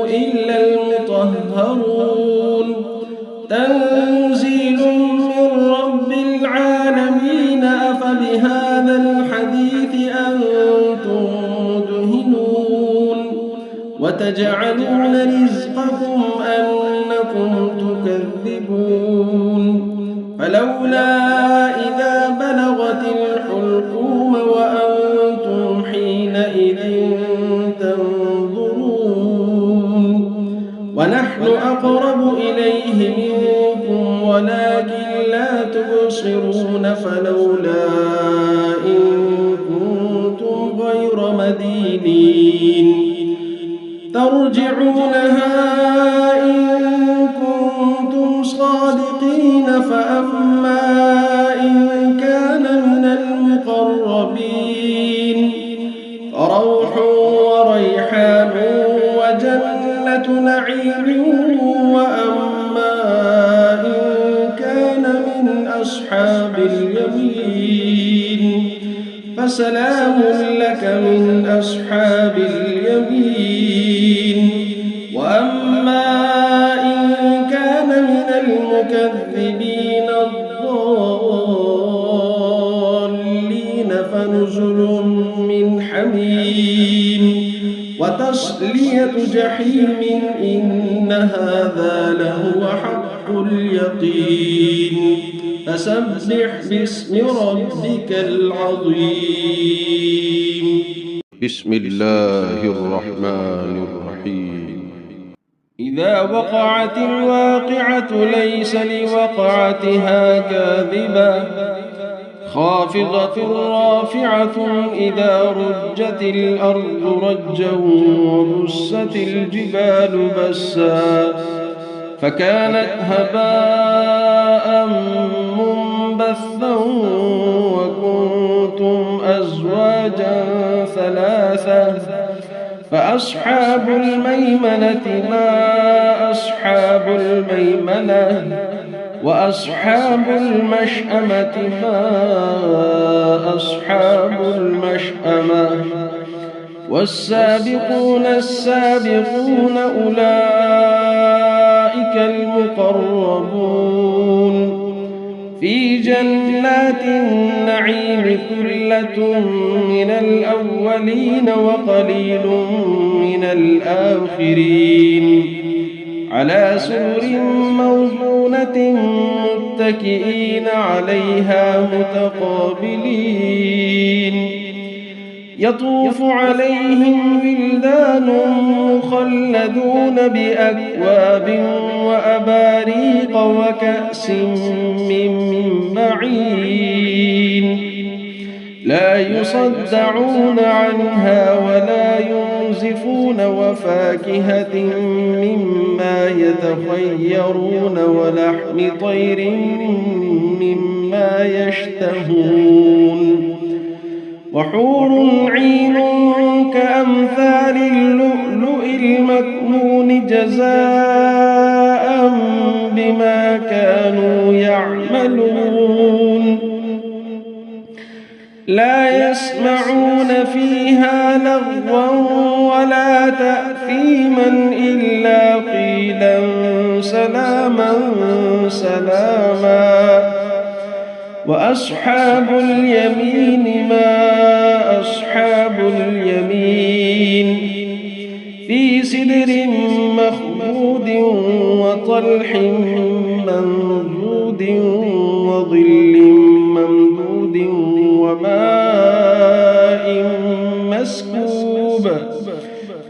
Speaker 2: إلا المطهرون تنزيل من رب العالمين أفبهذا الحديث أنتم مدهنون وتجعلون رزقكم أنكم تكذبون فلولا إذا بلغت الحلقوم وأنتم حينئذ تنظرون ونحن أقرب إليه منكم ولكن لا تبصرون فلولا إن كنتم غير مدينين ترجعونها إن كنتم صادقين فأما إن كان من المقربين فروح وريحان وجنة نعيم وأما إن كان من أصحاب اليمين فسلام لك من أصحاب اليمين وأما إن كان من المكذبين الضالين فنزل من حميم وتصلية جحيم إن هذا لهو حق اليقين فسبح باسم ربك العظيم
Speaker 1: بسم الله الرحمن الرحيم
Speaker 2: إذا وقعت الواقعة ليس لوقعتها كاذبة خافضة رافعة إذا رجت الأرض رجا وبست الجبال بسا فكانت هباء منبثا وكنتم أزواجا ثلاثة فأصحاب الميمنة ما أصحاب الميمنة وأصحاب المشأمة ما أصحاب المشأمة والسابقون السابقون أولئك المقربون في جنات النعيم ثلة من الأولين وقليل من الآخرين على سرر موضونة متكئين عليها متقابلين يطوف عليهم ولدان مخلدون بأكواب وأباريق وكأس من معين لا يصدعون عنها ولا ينزفون وفاكهة مما يتخيرون ولحم طير مما يشتهون وحور عين كأمثال اللؤلؤ المكنون جزاء بما كانوا يعملون لا يسمعون فيها لغوا ولا تأثيما إلا قيلا سلاما سلاما وأصحاب اليمين ما أصحاب اليمين في سدر مخضود وطلح منضود وظل ممدود وماء مسكوب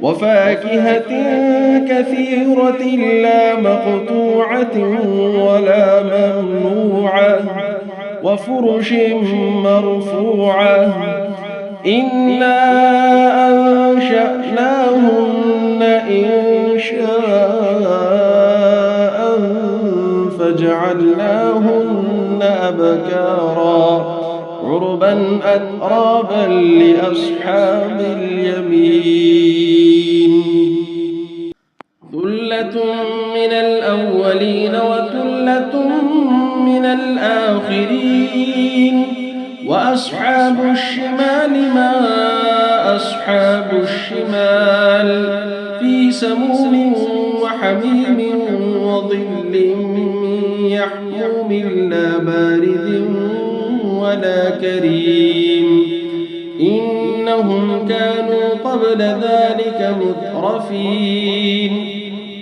Speaker 2: وفاكهة كثيرة لا مقطوعة ولا ممنوعة وفرش مرفوعة إنا أنشأناهن إنشاء فجعلناهن أبكارا عربا أترابا لأصحاب اليمين ثلة من الأولين وثلة من الآخرين وأصحاب الشمال ما أصحاب الشمال في سموم وحميم وظل من يحموم لا بارد ولا كريم إنهم كانوا قبل ذلك مترفين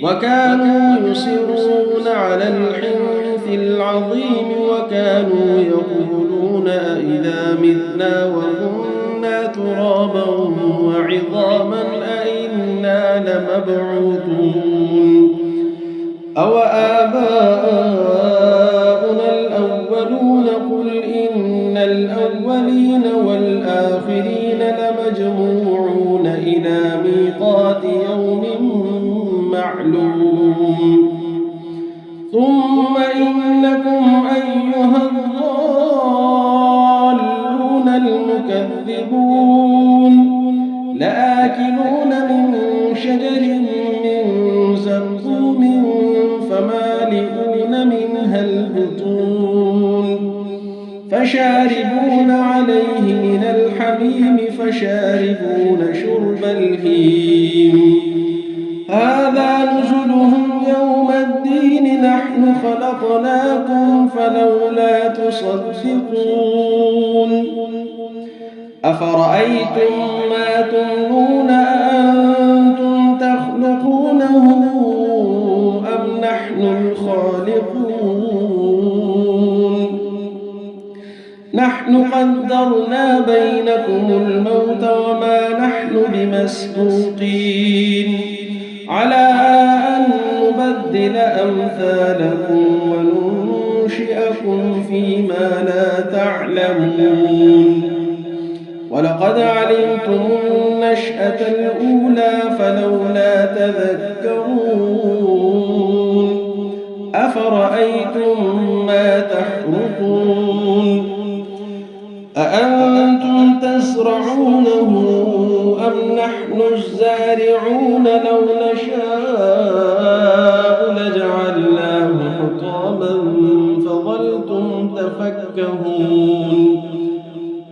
Speaker 2: وكانوا يصرون على الحنث العظيم وكانوا يقولون أئذا متنا وكنا ترابا وعظاما أئنا لمبعوثون أو آباؤنا الأولون قل إن الأولين والآخرين لمجموعون إلى ميقات يوم معلوم ثم إنكم أيها الضالون المكذبون لآكلون من شجر من زقوم فمالئون منها البطون فشاربون عليه من الحميم فشاربون شرب الهيم هذا نزلهم يوم الدين نحن خلقناكم فلولا تصدقون أفرأيتم ما تمنون أأنتم تخلقونه أم نحن الخالقون نحن قدرنا بينكم الموت وما نحن بمسبوقين على أن نبدل أمثالكم وننشئكم فيما لا تعلمون ولقد علمتم النشأة الأولى فلولا تذكرون أفرأيتم ما تحرثون أأنتم تزرعونه أم نحن الزارعون لو نشاء لجعلناه حطاما فظلتم تفكهون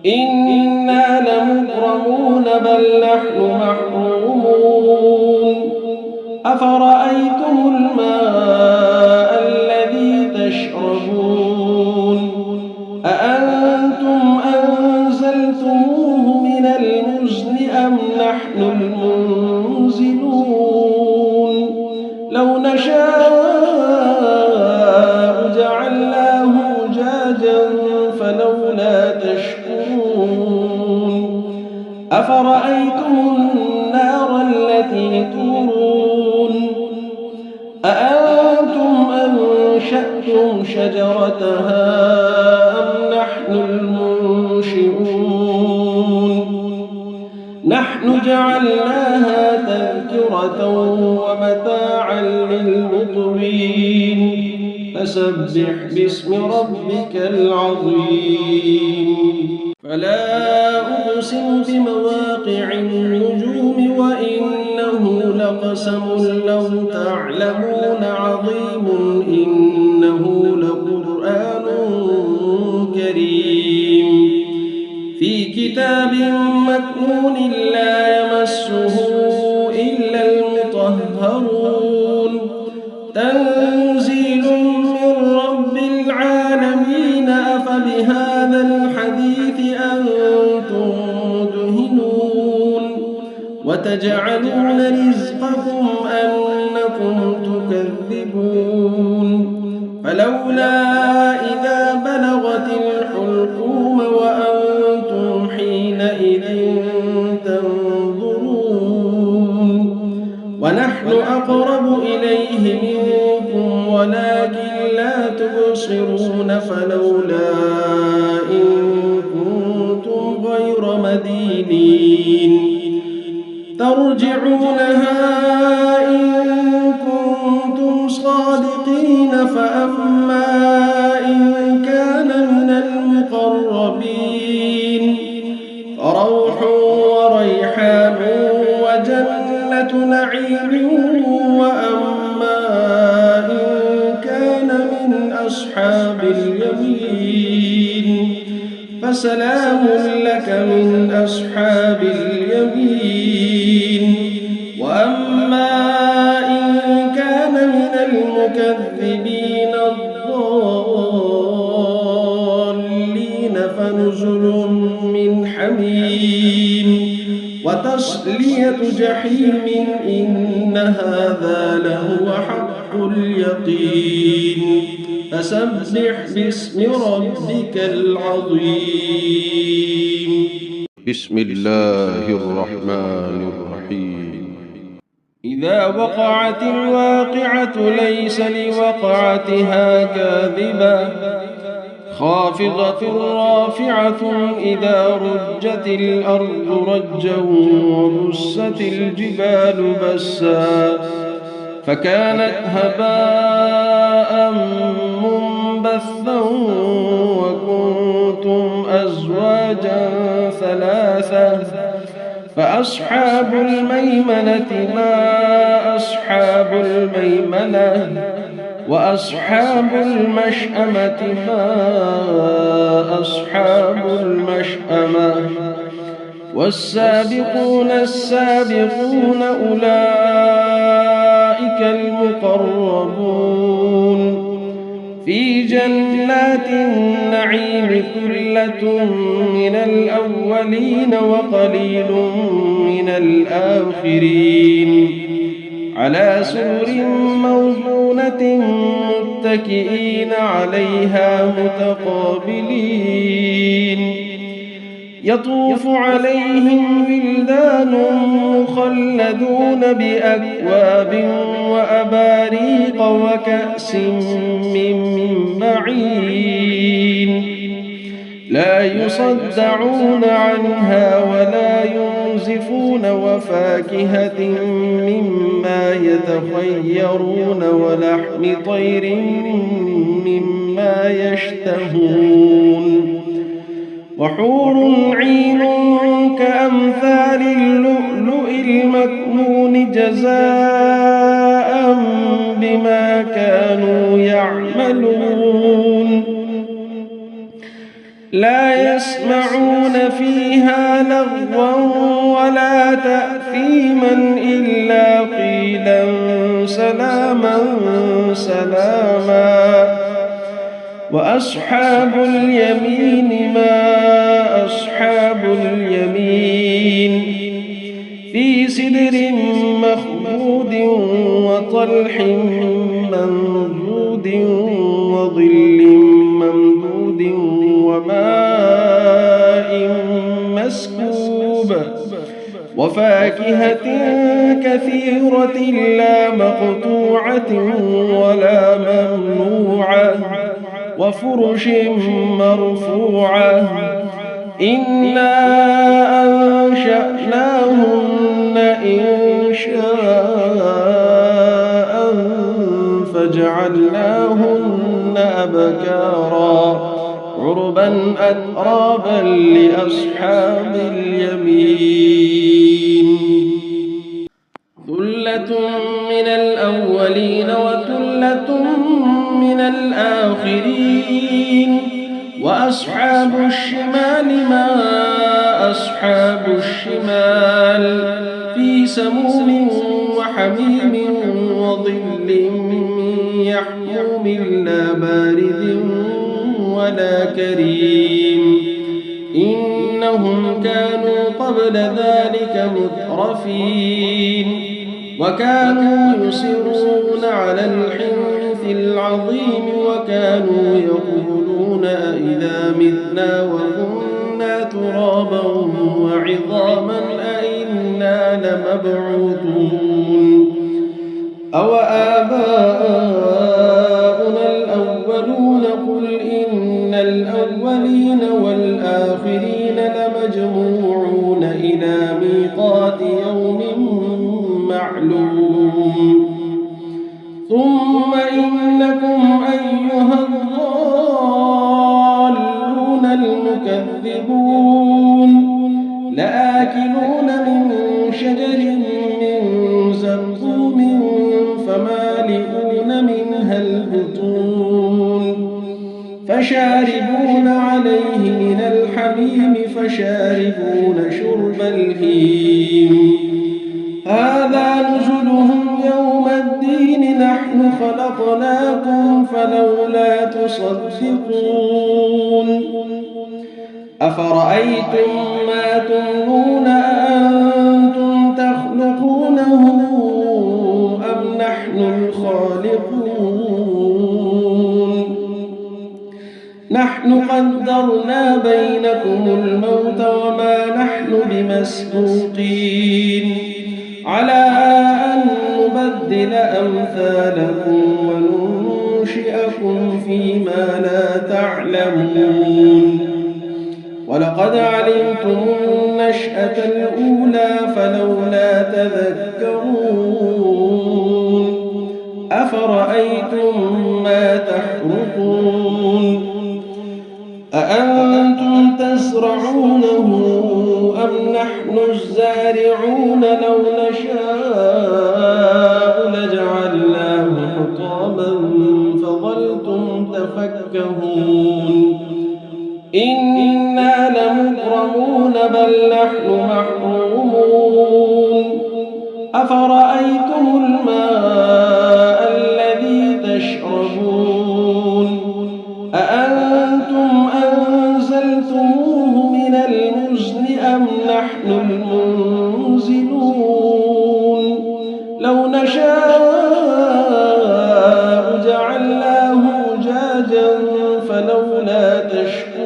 Speaker 2: إنا لمغرمون بل نحن محرومون أفرأيتم الماء الذي تشربون أأنتم أنزلتموه من المزن أم نحن المنزلون لو نشاء جعلناه أجاجا فلولا تشكرون أفرأيتم النار التي تورون أأنتم أنشأتم شجرتها أم نحن المنشئون نحن جعلناها تذكرة ومتاعا للمقوين فسبح باسم ربك العظيم فلا أقسم بمواقع النجوم وإنه لقسم لو تعلمون عظيم إنه لقرآن كريم في كتاب مكنون لا يمسه إلا المطهرون تنزيل من رب العالمين أفبهذا الحديث أنتم مدهنون وتجعلون رزقكم أنكم تكذبون فلولا إذا بلغت الحلقوم وأنتم حينئذ تنظرون أقرب إليه منكم ولكن لا تبصرون فلولا إن كنتم غير مدينين ترجعونها إن كنتم صادقين فأما إن كان من المقربين فروح وريحان وجنة نعيم وأما إن كان من أصحاب اليمين فسلام لك من أصحاب اليمين وأما إن كان من المكذبين الضالين فنزل من حميم وتصلية جحيم إن هذا لهو حق اليقين فسبح باسم ربك العظيم.
Speaker 1: بسم الله الرحمن الرحيم.
Speaker 2: إذا وقعت الواقعة ليس لوقعتها كاذبة خافضة رافعة إذا رجت الأرض رجا وبست الجبال بسا فكانت هباء منبثا وكنتم أزواجا ثلاثة فأصحاب الميمنة ما أصحاب الميمنة وأصحاب المشأمة ما أصحاب المشأمة والسابقون السابقون أولئك المقربون في جنات النعيم ثلة من الأولين وقليل من الآخرين على سرر موضونة متكئين عليها متقابلين يطوف عليهم ولدان مخلدون بأكواب وأباريق وكأس من معين لا يصدعون عنها ولا ينزفون وفاكهة مما يتخيرون ولحم طير مما يشتهون وحور عين كأمثال اللؤلؤ المكنون جزاء بما كانوا يعملون لا يسمعون فيها لغوا ولا تأثيما إلا قيلا سلاما سلاما وأصحاب اليمين ما أصحاب اليمين في سدر مخضود وطلح منضود وظل ممدود وماء مسكوب وفاكهة كثيرة لا مقطوعة ولا ممنوعة وفرش مرفوعة إنا أنشأناهن إنشاء فجعلناهن أبكارا عربا أترابا لأصحاب اليمين ثلة من الأولين وثلة من الآخرين وأصحاب الشمال ما أصحاب الشمال في سموم وحميم وظل من يحموم لا بارد ولا كريم إنهم كانوا قبل ذلك مترفين وكانوا يصرون على الحنث العظيم وكانوا يقولون أئذا متنا وكنا ترابا وعظاما أئنا لمبعوثون أوآباؤنا الأولون قل إن الأولين والآخرين لمجموعون إلى ميقات يوم معلوم ثم إنكم أيها الضالون المكذبون لآكلون من شجر من زقوم فمالئون منها البطون فشاربون عليه من الحميم فشاربون شرب الهيم هذا نزلهم يوم الدين نحن خلقناكم فلولا تصدقون أفرأيتم ما تمنون أأنتم تخلقونه أم نحن الخالقون نحن قدرنا بينكم الموت وما نحن بمسبوقين على أن نبدل أمثالكم وننشئكم فيما لا تعلمون ولقد علمتم النشأة الأولى فلولا تذكرون أفرأيتم ما تحرثون أأنتم تزرعونه أم نحن الزارعون لو نشاء لجعلناه حطاما فظلتم تفكهون إنا لمغرمون بل نحن محرومون أفرأيتم الماء الذي تشربون أأنتم أنزلتموه من المزن أم نحن المنزلون لو نشاء جعلناه أجاجا فلولا تشكرون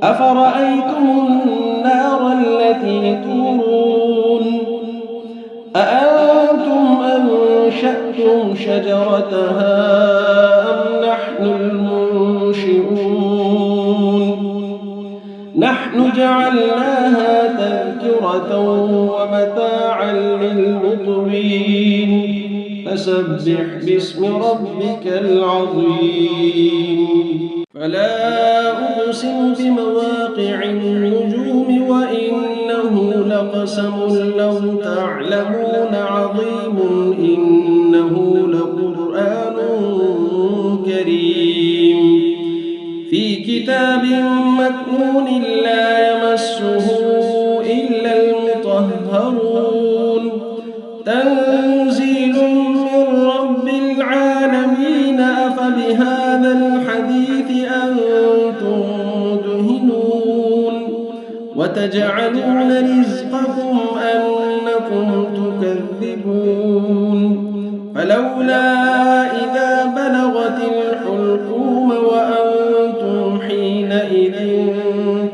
Speaker 2: أفرأيتم النار التي تورون أأنتم أنشأتم شجرتها أم نحن المنشئون نحن جعلناها تذكرة ومتاعا للمقوين فسبح باسم ربك العظيم فلا أقسم بمواقع النجوم وإنه لقسم لو تعلمون عظيم إنه لقرآن كريم في كتاب مكنون لا يمسه إلا المطهرون تنزيل من رب العالمين أفبهذا الحديث أنتم مدهنون وتجعلون رزقكم أنكم تكذبون فلولا إذا بلغت الحلقوم وأنتم حينئذ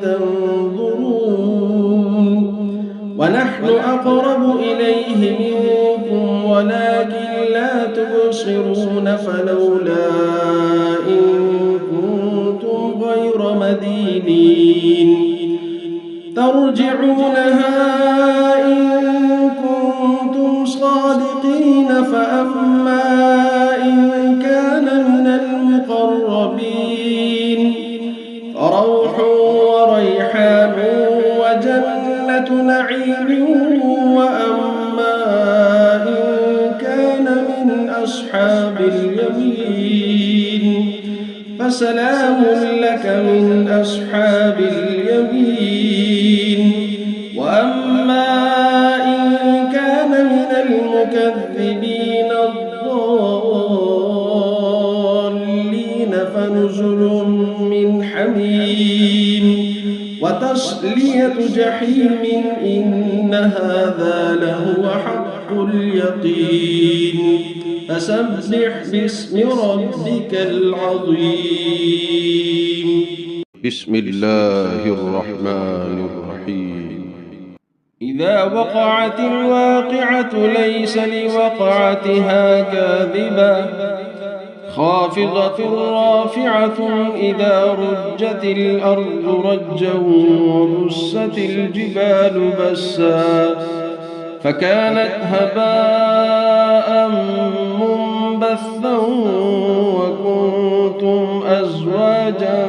Speaker 2: تنظرون ونحن أقرب إليه منكم ولكن لا تبصرون فلولا إن كنتم غير مدينين ترجعونها إن كنتم صادقين فأما إن كان من المقربين فروح وريحان وجنة نعيم وأما إن كان من أصحاب اليمين فسلام لك من أصحاب اليمين وأما إن كان من المكذبين الضالين فنزل من حميم وتصلية جحيم إن هذا لهو حق اليقين فسبح باسم ربك العظيم
Speaker 1: بسم الله الرحمن الرحيم
Speaker 2: إذا وقعت الواقعة ليس لوقعتها كاذبة خافضة رافعة إذا رجت الأرض رجا وبست الجبال بسا فكانت هباء منبثا وكنتم أزواجا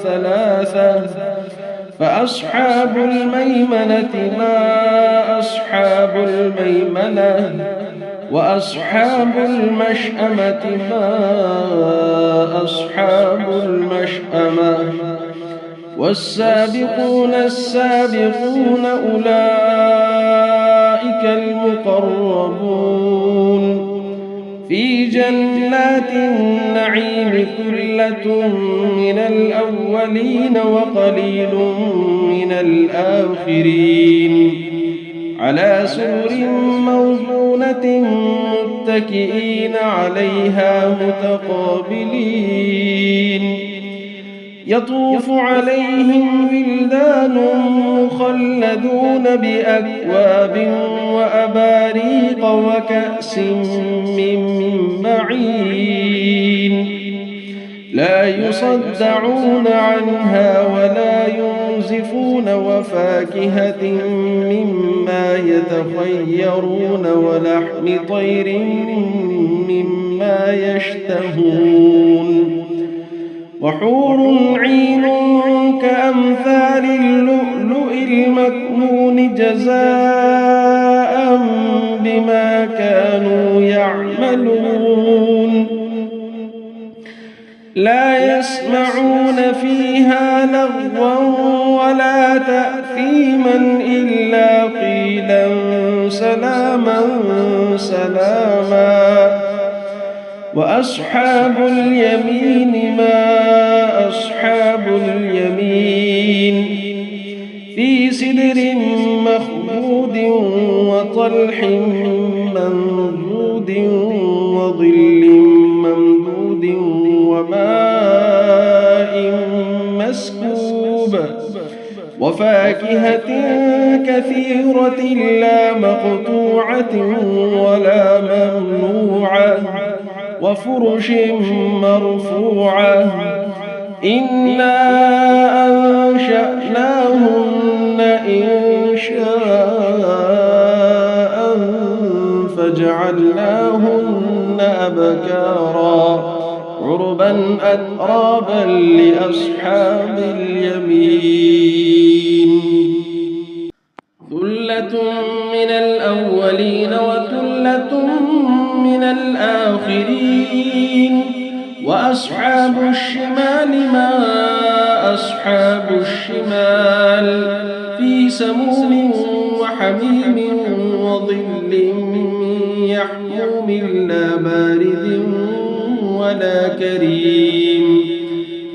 Speaker 2: ثلاثة فأصحاب الميمنة ما أصحاب الميمنة وأصحاب المشأمة ما أصحاب المشأمة والسابقون السابقون أولئك المقربون في جنات النعيم ثلة من الأولين وقليل من الآخرين على سرر موضونة متكئين عليها متقابلين يطوف عليهم ولدان مخلدون بأكواب وأباريق وكأس من معين لا يصدعون عنها ولا ينزفون وفاكهة مما يتخيرون ولحم طير مما يشتهون وحور عين كأمثال اللؤلؤ المكنون جزاء بما كانوا يعملون لا يسمعون فيها لغوا ولا تأثيما إلا قيلا سلاما سلاما وأصحاب اليمين ما أصحاب اليمين في سدر مخضود وطلح منضود وظل ممدود وماء مسكوب وفاكهة كثيرة لا مقطوعة ولا ممنوعة وفرش مرفوعة إنا أنشأناهن إنشاء فجعلناهن أبكارا عربا أترابا لأصحاب اليمين ثلة من الأولين وثلة من الآخرين وأصحاب الشمال ما أصحاب الشمال في سموم وحميم وظل يحموم لا بارد ولا كريم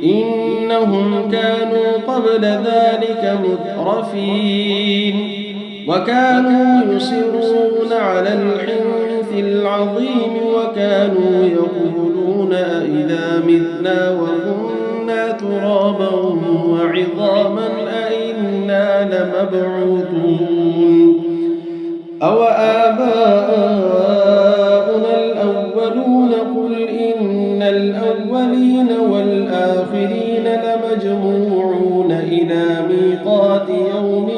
Speaker 2: إنهم كانوا قبل ذلك مترفين وكانوا يصرون على الحنث العظيم وكانوا يقولون أئذا متنا وكنا ترابا وعظاما أئنا لمبعوثون أو آباؤنا الأولون قل إن الأولين والآخرين لمجموعون إلى ميقات يوم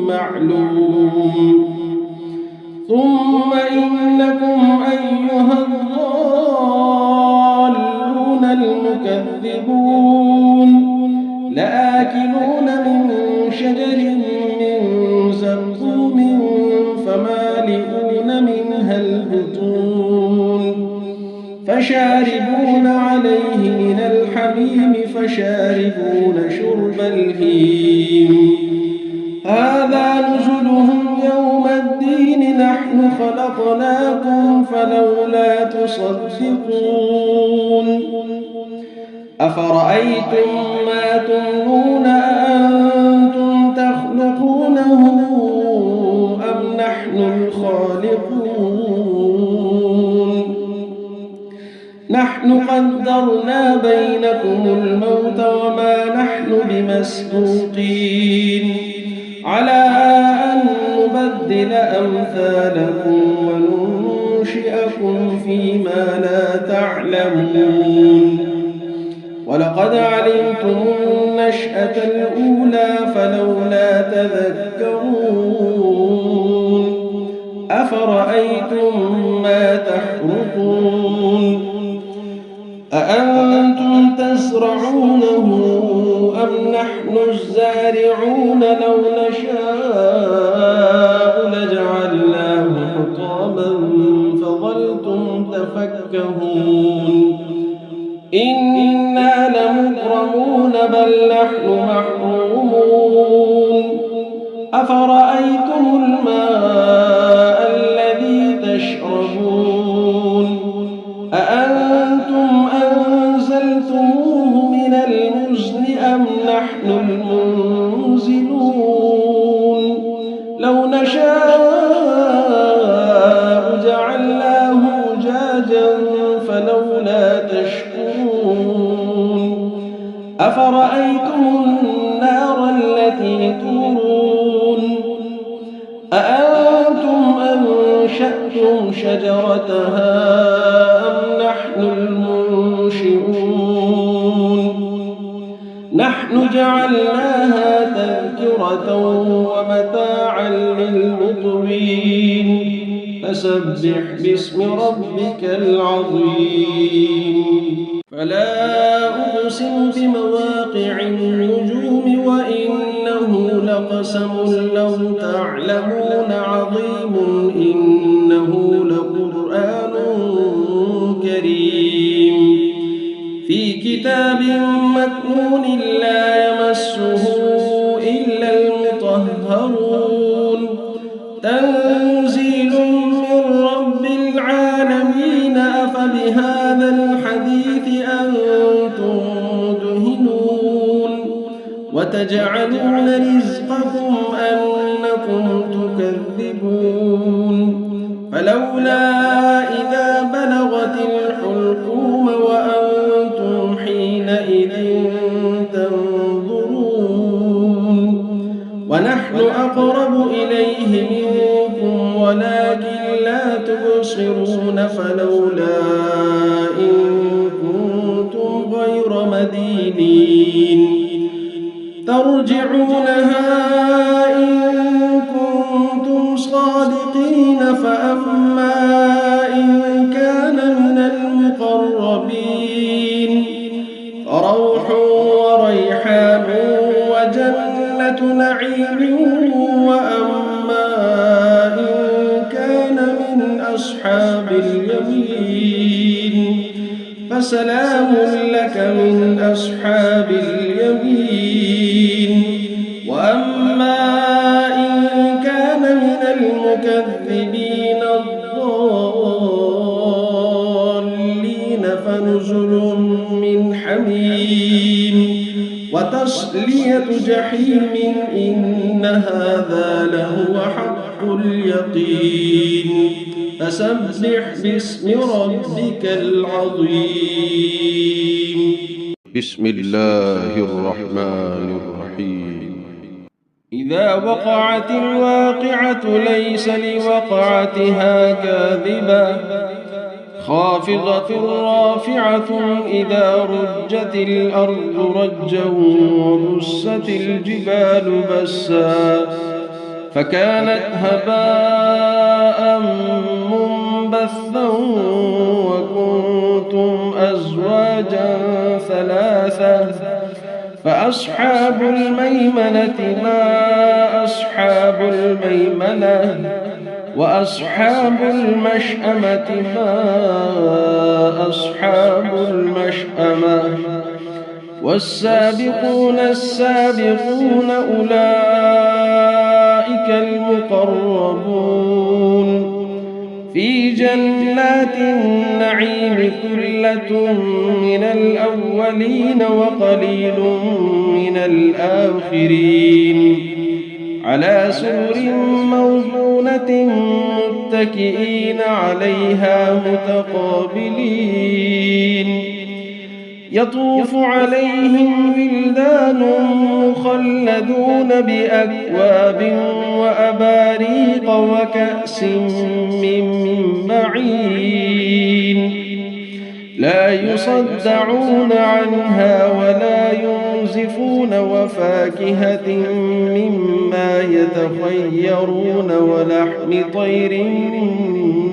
Speaker 2: معلوم ثم إنكم أيها الضالون المكذبون لآكلون من شجر من زقوم فمالئون منها البطون فشاربون عليه من الحميم فشاربون شرب الهيم هذا نزلهم يوم الدين نحن خلقناكم فلولا تصدقون أفرأيتم ما تمنون أأنتم تخلقونه أم نحن الخالقون نحن قدرنا بينكم الموت وما نحن بمسبوقين على أن نبدل أمثالكم وننشئكم فيما لا تعلمون ولقد علمتم النشأة الأولى فلولا تذكرون أفرأيتم ما تحرثون أأنتم تزرعونه أم نحن الزارعون لو نشاء لجعلناه حطاما فظلتم تفكهون إنا لمغرمون بل نحن محرومون أفرأيتم الماء الذي تشربون أأنتم أنزلتموه من المزن أم نحن المنزلون لو نشاء جعلناه أجاجا فلولا تشكرون أفرأيتم النار التي تورون أأنتم أنشأتم شجرتها أم نحن المنشئون نحن جعلناها تذكرة ومتاعا للمقوين فسبح باسم ربك العظيم فلا أقسم بمواقع النجوم وإنه لقسم لو تعلمون عظيم إنه لقرآن كريم في كتاب مكنون لا يمسه إلا المطهرون تنزيل من رب العالمين أفبهذا الحديث أنتم مدهنون وتجعلون رزقكم أنكم تكذبون فلولا إذا بلغت الحلقوم وأنتم حينئذ تنظرون ونحن أقرب إليه منكم ولكن لا تبصرون فلولا إن كنتم غير مدينين ترجعونها إن كنتم صادقين فأما إن كان من المقربين فروح وريحان وجنة نعيم وأما إن كان من أصحاب اليمين فسلام لك من أصحاب اليمين وأما إن كان من المكذبين الضالين فنزل من حميم وتصلية جحيم إن هذا لهو حق اليقين فسبح باسم ربك العظيم
Speaker 1: بسم الله الرحمن الرحيم
Speaker 2: إذا وقعت الواقعة ليس لوقعتها كاذبة خافضة رافعة إذا رجت الأرض رجا وبست الجبال بسا فكانت هباء منبثا وكنتم أزواجا ثلاثة فأصحاب الميمنة ما أصحاب الميمنة وأصحاب المشأمة ما أصحاب المشأمة والسابقون السابقون أولئك المقربون في جنات النعيم ثلة من الأولين وقليل من الآخرين على سرر موضونة متكئين عليها متقابلين يطوف عليهم ولدان مخلدون بأكواب وأباريق وكأس من معين لا يصدعون عنها ولا ينزفون وفاكهة مما يتخيرون ولحم طير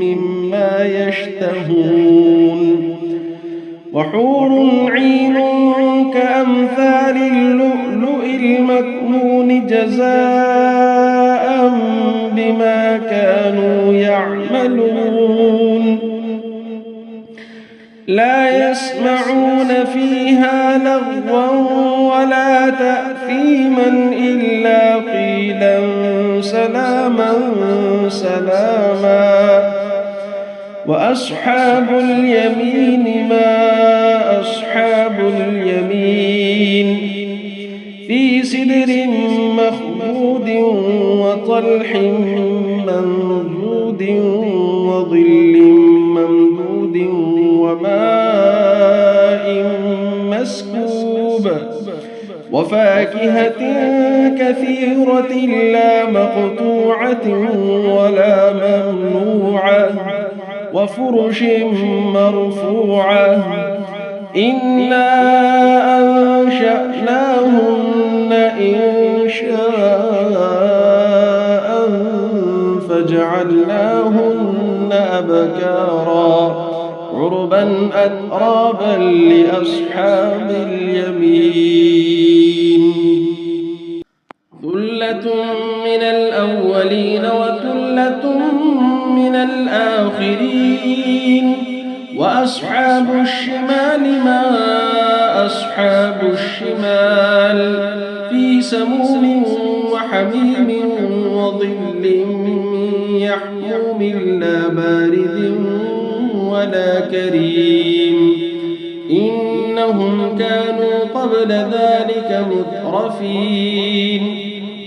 Speaker 2: مما يشتهون وحور عين كأمثال اللؤلؤ المكنون جزاء بما كانوا يعملون لا يسمعون فيها لغوا ولا تأثيما إلا قيلا سلاما سلاما وأصحاب اليمين ما أصحاب اليمين في سدر مخضود وطلح منضود وظل ممدود وماء مسكوب وفاكهة كثيرة لا مقطوعة ولا ممنوعة وفرش مرفوعة إنا أنشأناهن إنشاء فجعلناهن أبكارا عربا أترابا لأصحاب اليمين ثلة من الأولين وثلة من الآخرين وأصحاب الشمال ما أصحاب الشمال في سموم وحميم وظل من يحموم لا بارد ولا كريم إنهم كانوا قبل ذلك مترفين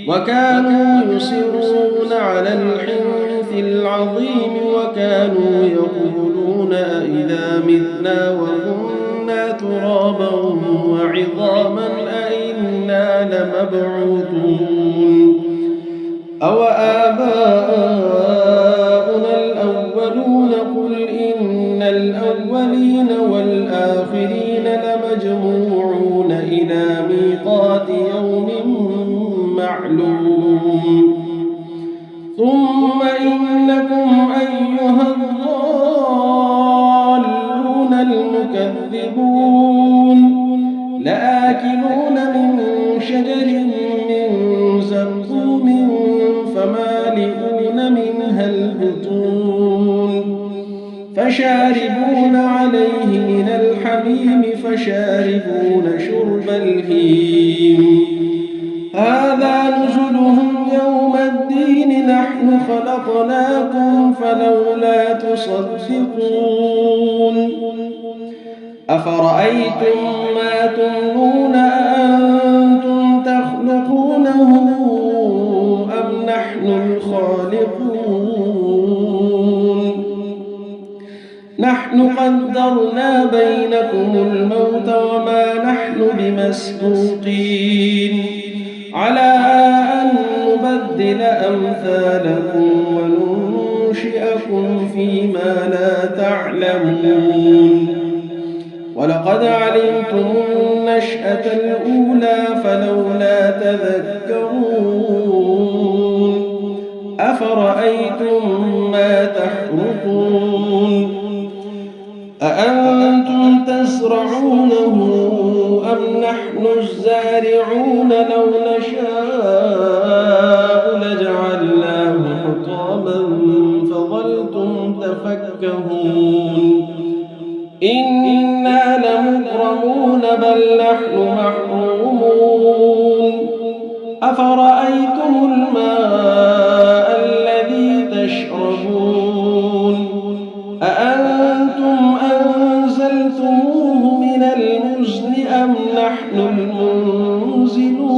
Speaker 2: وكانوا يصرون على الحنث العظيم وكانوا يقولون أئذا متنا وكنا ترابا وعظاما أئنا لمبعوثون أو آباؤنا الأولون قل إن الأولين والآخرين لمجموعون إلى ميقات يوم معلوم ثم إنكم أيها الضالون المكذبون لآكلون من شجر من زقوم فمالئون منها البطون فشاربون عليه من الحميم فشاربون شرب الهيم هذا نزلهم يوم الدين نحن خلقناكم فلولا تصدقون أفرأيتم ما تمنون أأنتم تخلقونه أم نحن الخالقون نحن قدرنا بينكم الموت وما نحن بمسبوقين على أن نبدل أمثالكم وننشئكم فيما لا تعلمون ولقد علمتم النشأة الأولى فلولا تذكرون أفرأيتم ما تحرثون أأنتم تزرعونه أم نحن الزارعون لو نشاء لجعلناه حطاما فظلتم تفكهون إنا لمكرمون بل نحن محرومون أفرأيتم الماء الذي تشربون أأنتم أنزلتموه من المزن أم نحن المنزلون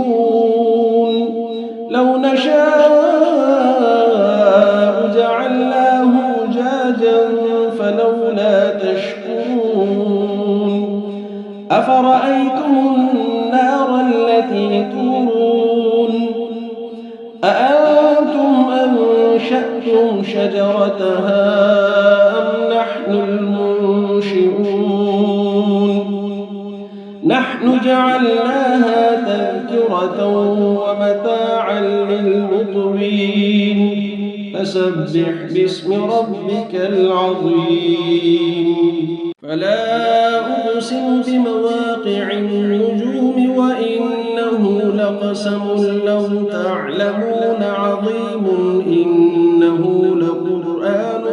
Speaker 2: لو نشاء جعلناه أجاجا فلولا تشكرون أفرأيتم النار التي تورون أأنتم أنشأتم شجرتها أم نحن المنشئون نحن جعلناها تذكرة ومتاعا للمقوين فسبح باسم ربك العظيم فلا أقسم بمواقع النجوم وإنه لقسم لو تعلمون عظيم إنه لقرآن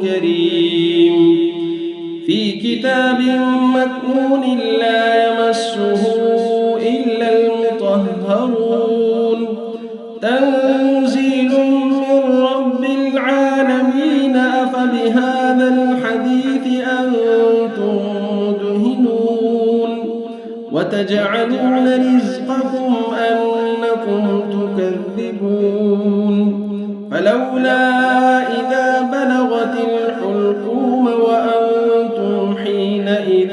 Speaker 2: كريم في كتاب مكنون لا يمسه إلا المطهرون تنزيل من رب العالمين أفبهذا الحديث أنتم مدهنون وتجعلون رزقكم أنكم تكذبون فلولا إذا بلغت الحلقوم وأنتم حينئذ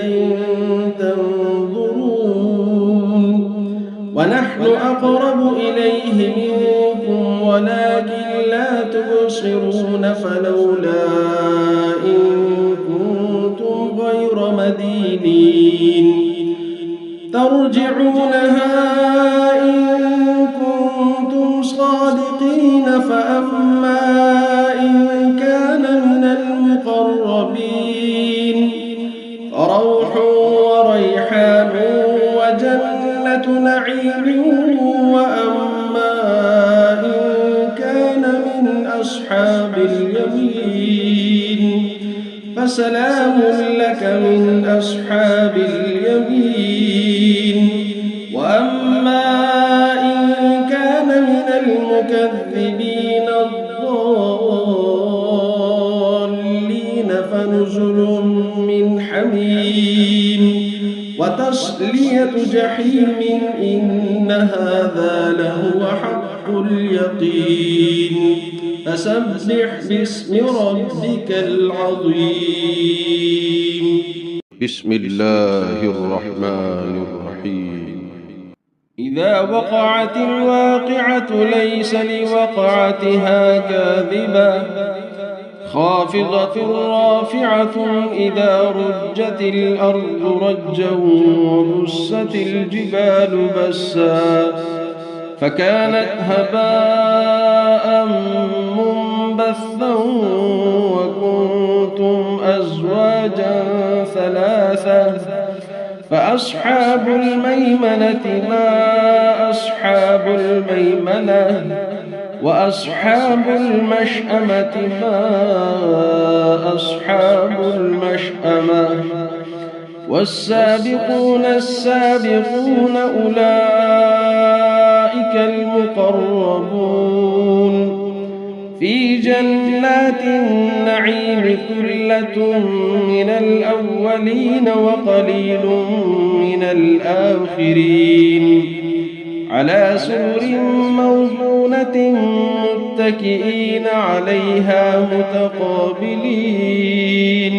Speaker 2: تنظرون ونحن أقرب إليه منكم ولكن لا تبصرون فلولا إن كنتم غير مدينين ترجعونها إن كنتم صادقين فأما إن كان من المقربين فروح وريحان وجنة نعيم وأما إن كان من أصحاب اليمين فسلام لك من أصحاب اليمين وأما إن كان من المكذبين الضالين فنزل من حميم وتصلية جحيم إن هذا لهو حق اليقين فسبح باسم ربك العظيم
Speaker 1: بسم الله الرحمن الرحيم
Speaker 2: إذا وقعت الواقعة ليس لوقعتها كاذبة خافضة رافعة إذا رجت الأرض رجا وبست الجبال بسا فكانت هباء منبثا وكنتم أزواجا ثلاثة فأصحاب الميمنة ما أصحاب الميمنة وأصحاب المشأمة ما أصحاب المشأمة والسابقون السابقون أولئك المقربون في جنات النعيم ثلة من الأولين وقليل من الآخرين على سرر موضونة متكئين عليها متقابلين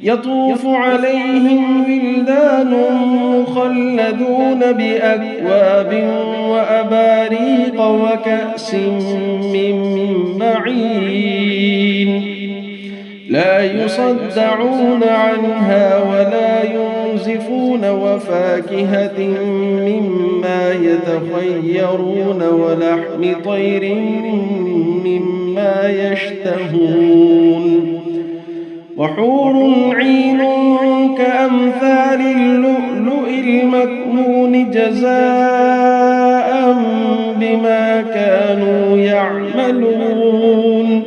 Speaker 2: يطوف عليهم ولدان مخلدون بأكواب وأباريق وكأس من معين لا يصدعون عنها ولا ينزفون وفاكهة مما يتخيرون ولحم طير مما يشتهون وحور عين كأمثال اللؤلؤ المكنون جزاء بما كانوا يعملون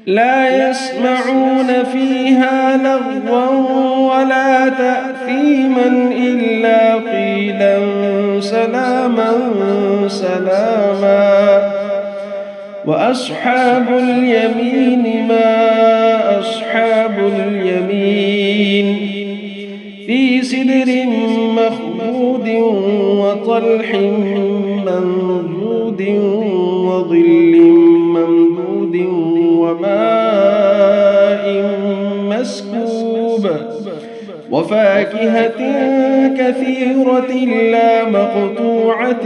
Speaker 2: لا يسمعون فيها لغوا ولا تأثيما إلا قيلا سلاما سلاما وأصحاب اليمين ما أصحاب اليمين في سدر مخضود وطلح منضود وظل ممدود وماء مسكوب وفاكهة كثيرة لا مقطوعة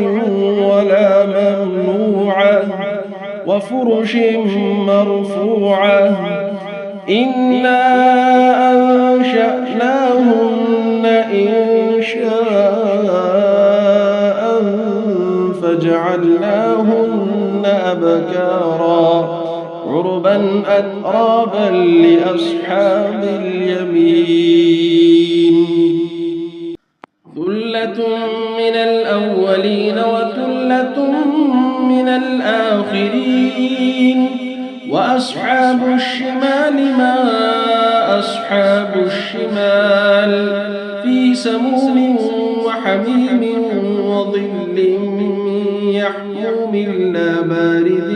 Speaker 2: ولا ممنوعة وفرش مرفوعة إنا أنشأناهن إنشاء فجعلناهن أبكارا عربا أترابا لأصحاب اليمين ثلة من الأولين وثلة من الآخرين وأصحاب الشمال ما أصحاب الشمال في سموم وحميم وظل يحموم لا بارد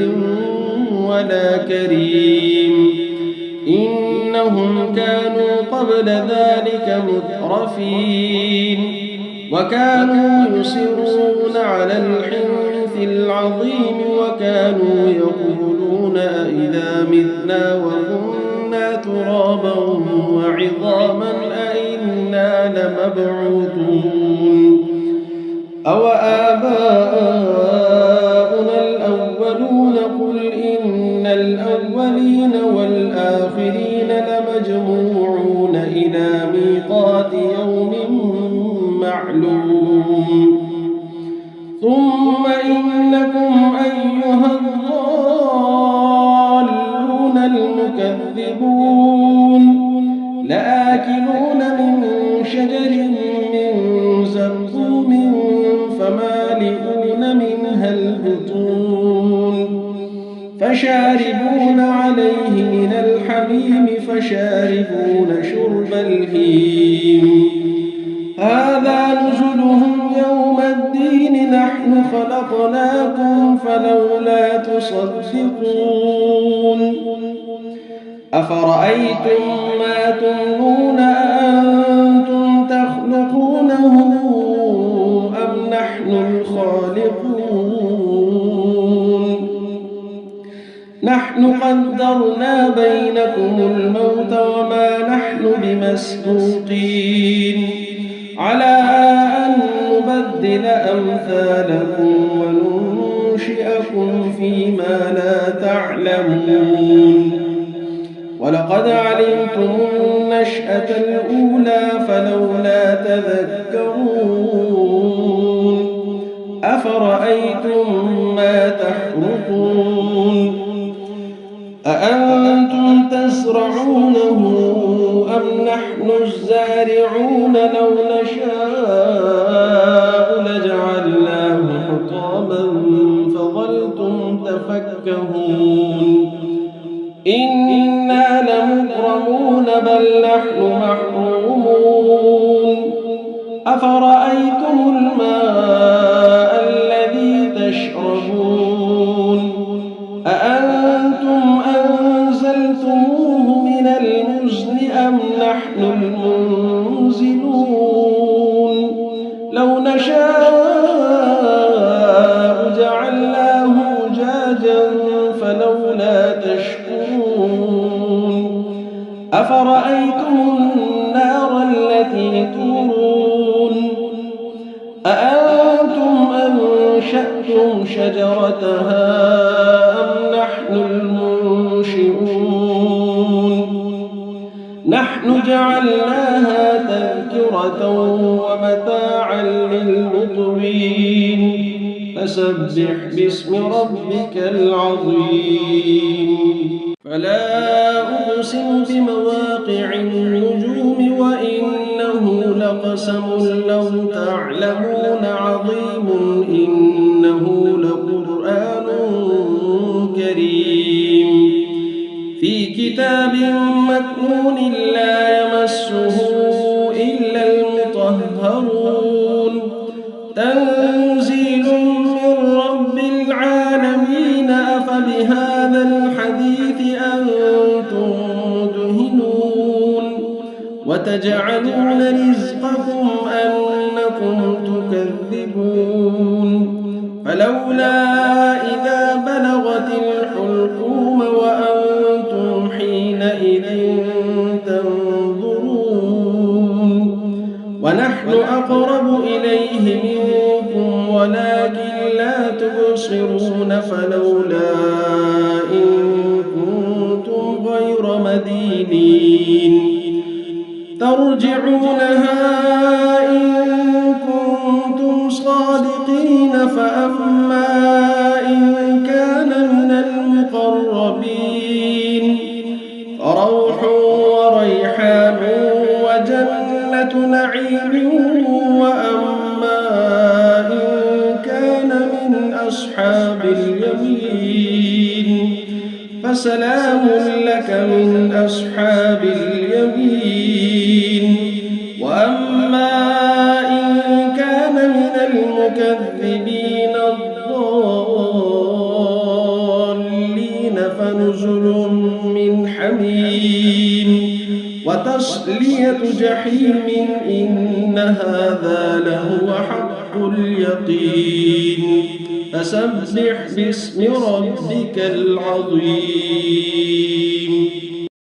Speaker 2: ولا كريم إنهم كانوا قبل ذلك مترفين وكانوا يصرون على الحنث العظيم وكانوا يقولون أئذا متنا وكنا ترابا وعظاما أئنا لمبعوثون أو آباؤنا الأولون قل إن الأولين والآخرين لمجموعون إلى ميقات يوم معلوم ثم إنكم أيها الضالون المكذبون لآكلون من شجر من زقوم فمالئون منها البطون فشاربون عليه من الحميم فشاربون شرب الهيم هذا نزلهم يوم الدين نحن خلقناكم فلولا تصدقون أفرأيتم ما تمنون أأنتم تخلقونه أم نحن الخالقون نحن قدرنا بينكم الموت وما نحن بمسبوقين على أن نبدل أمثالكم وننشئكم فيما لا تعلمون ولقد علمتم النشأة الأولى فلولا تذكرون أفرأيتم ما تحرثون أأنتم تزرعونه أم نحن الزارعون لو نشاء لجعلناه حطاما فظلتم تفكهون إنا لمكرمون بل نحن محرومون أفرأيتم الماء الذي تشربون أأنتم أنزلتموه من المزن أم نحن المنزلون لو نشاء جعلناه أجاجا فلولا تشكرون أفرأيتم النار التي تورون أأنتم أنشأتم شجرتها أم نحن المنشئون نحن جعلناها تذكرة ومتاعا للمقوين فسبح باسم ربك العظيم فلا أقسم بمواقع النجوم وإنه لقسم لو تعلمون عظيم إنه لقرآن كريم في كتاب مكنون لا يمسه إلا المطهرون تنزيل من رب العالمين أفبهذا الحديث أنتم مدهنون وتجعلون رزقكم أنكم تكذبون فلولا إذا بلغت الحلقوم وأنتم حينئذ تنظرون ونحن أقرب إليه منكم ولكن لا تبصرون فلولا إن كنتم غير مدينين ترجعونها إن كنتم صادقين فأما إن كان من المقربين فروح وريحان وجنة نعيم وأما إن كان من أصحاب اليمين فسلام لك من أصحاب اليمين وأما إن كان من المكذبين الضالين فنزل من حميم وتصلية جحيم إن هذا لهو حق اليقين فسبح باسم ربك العظيم.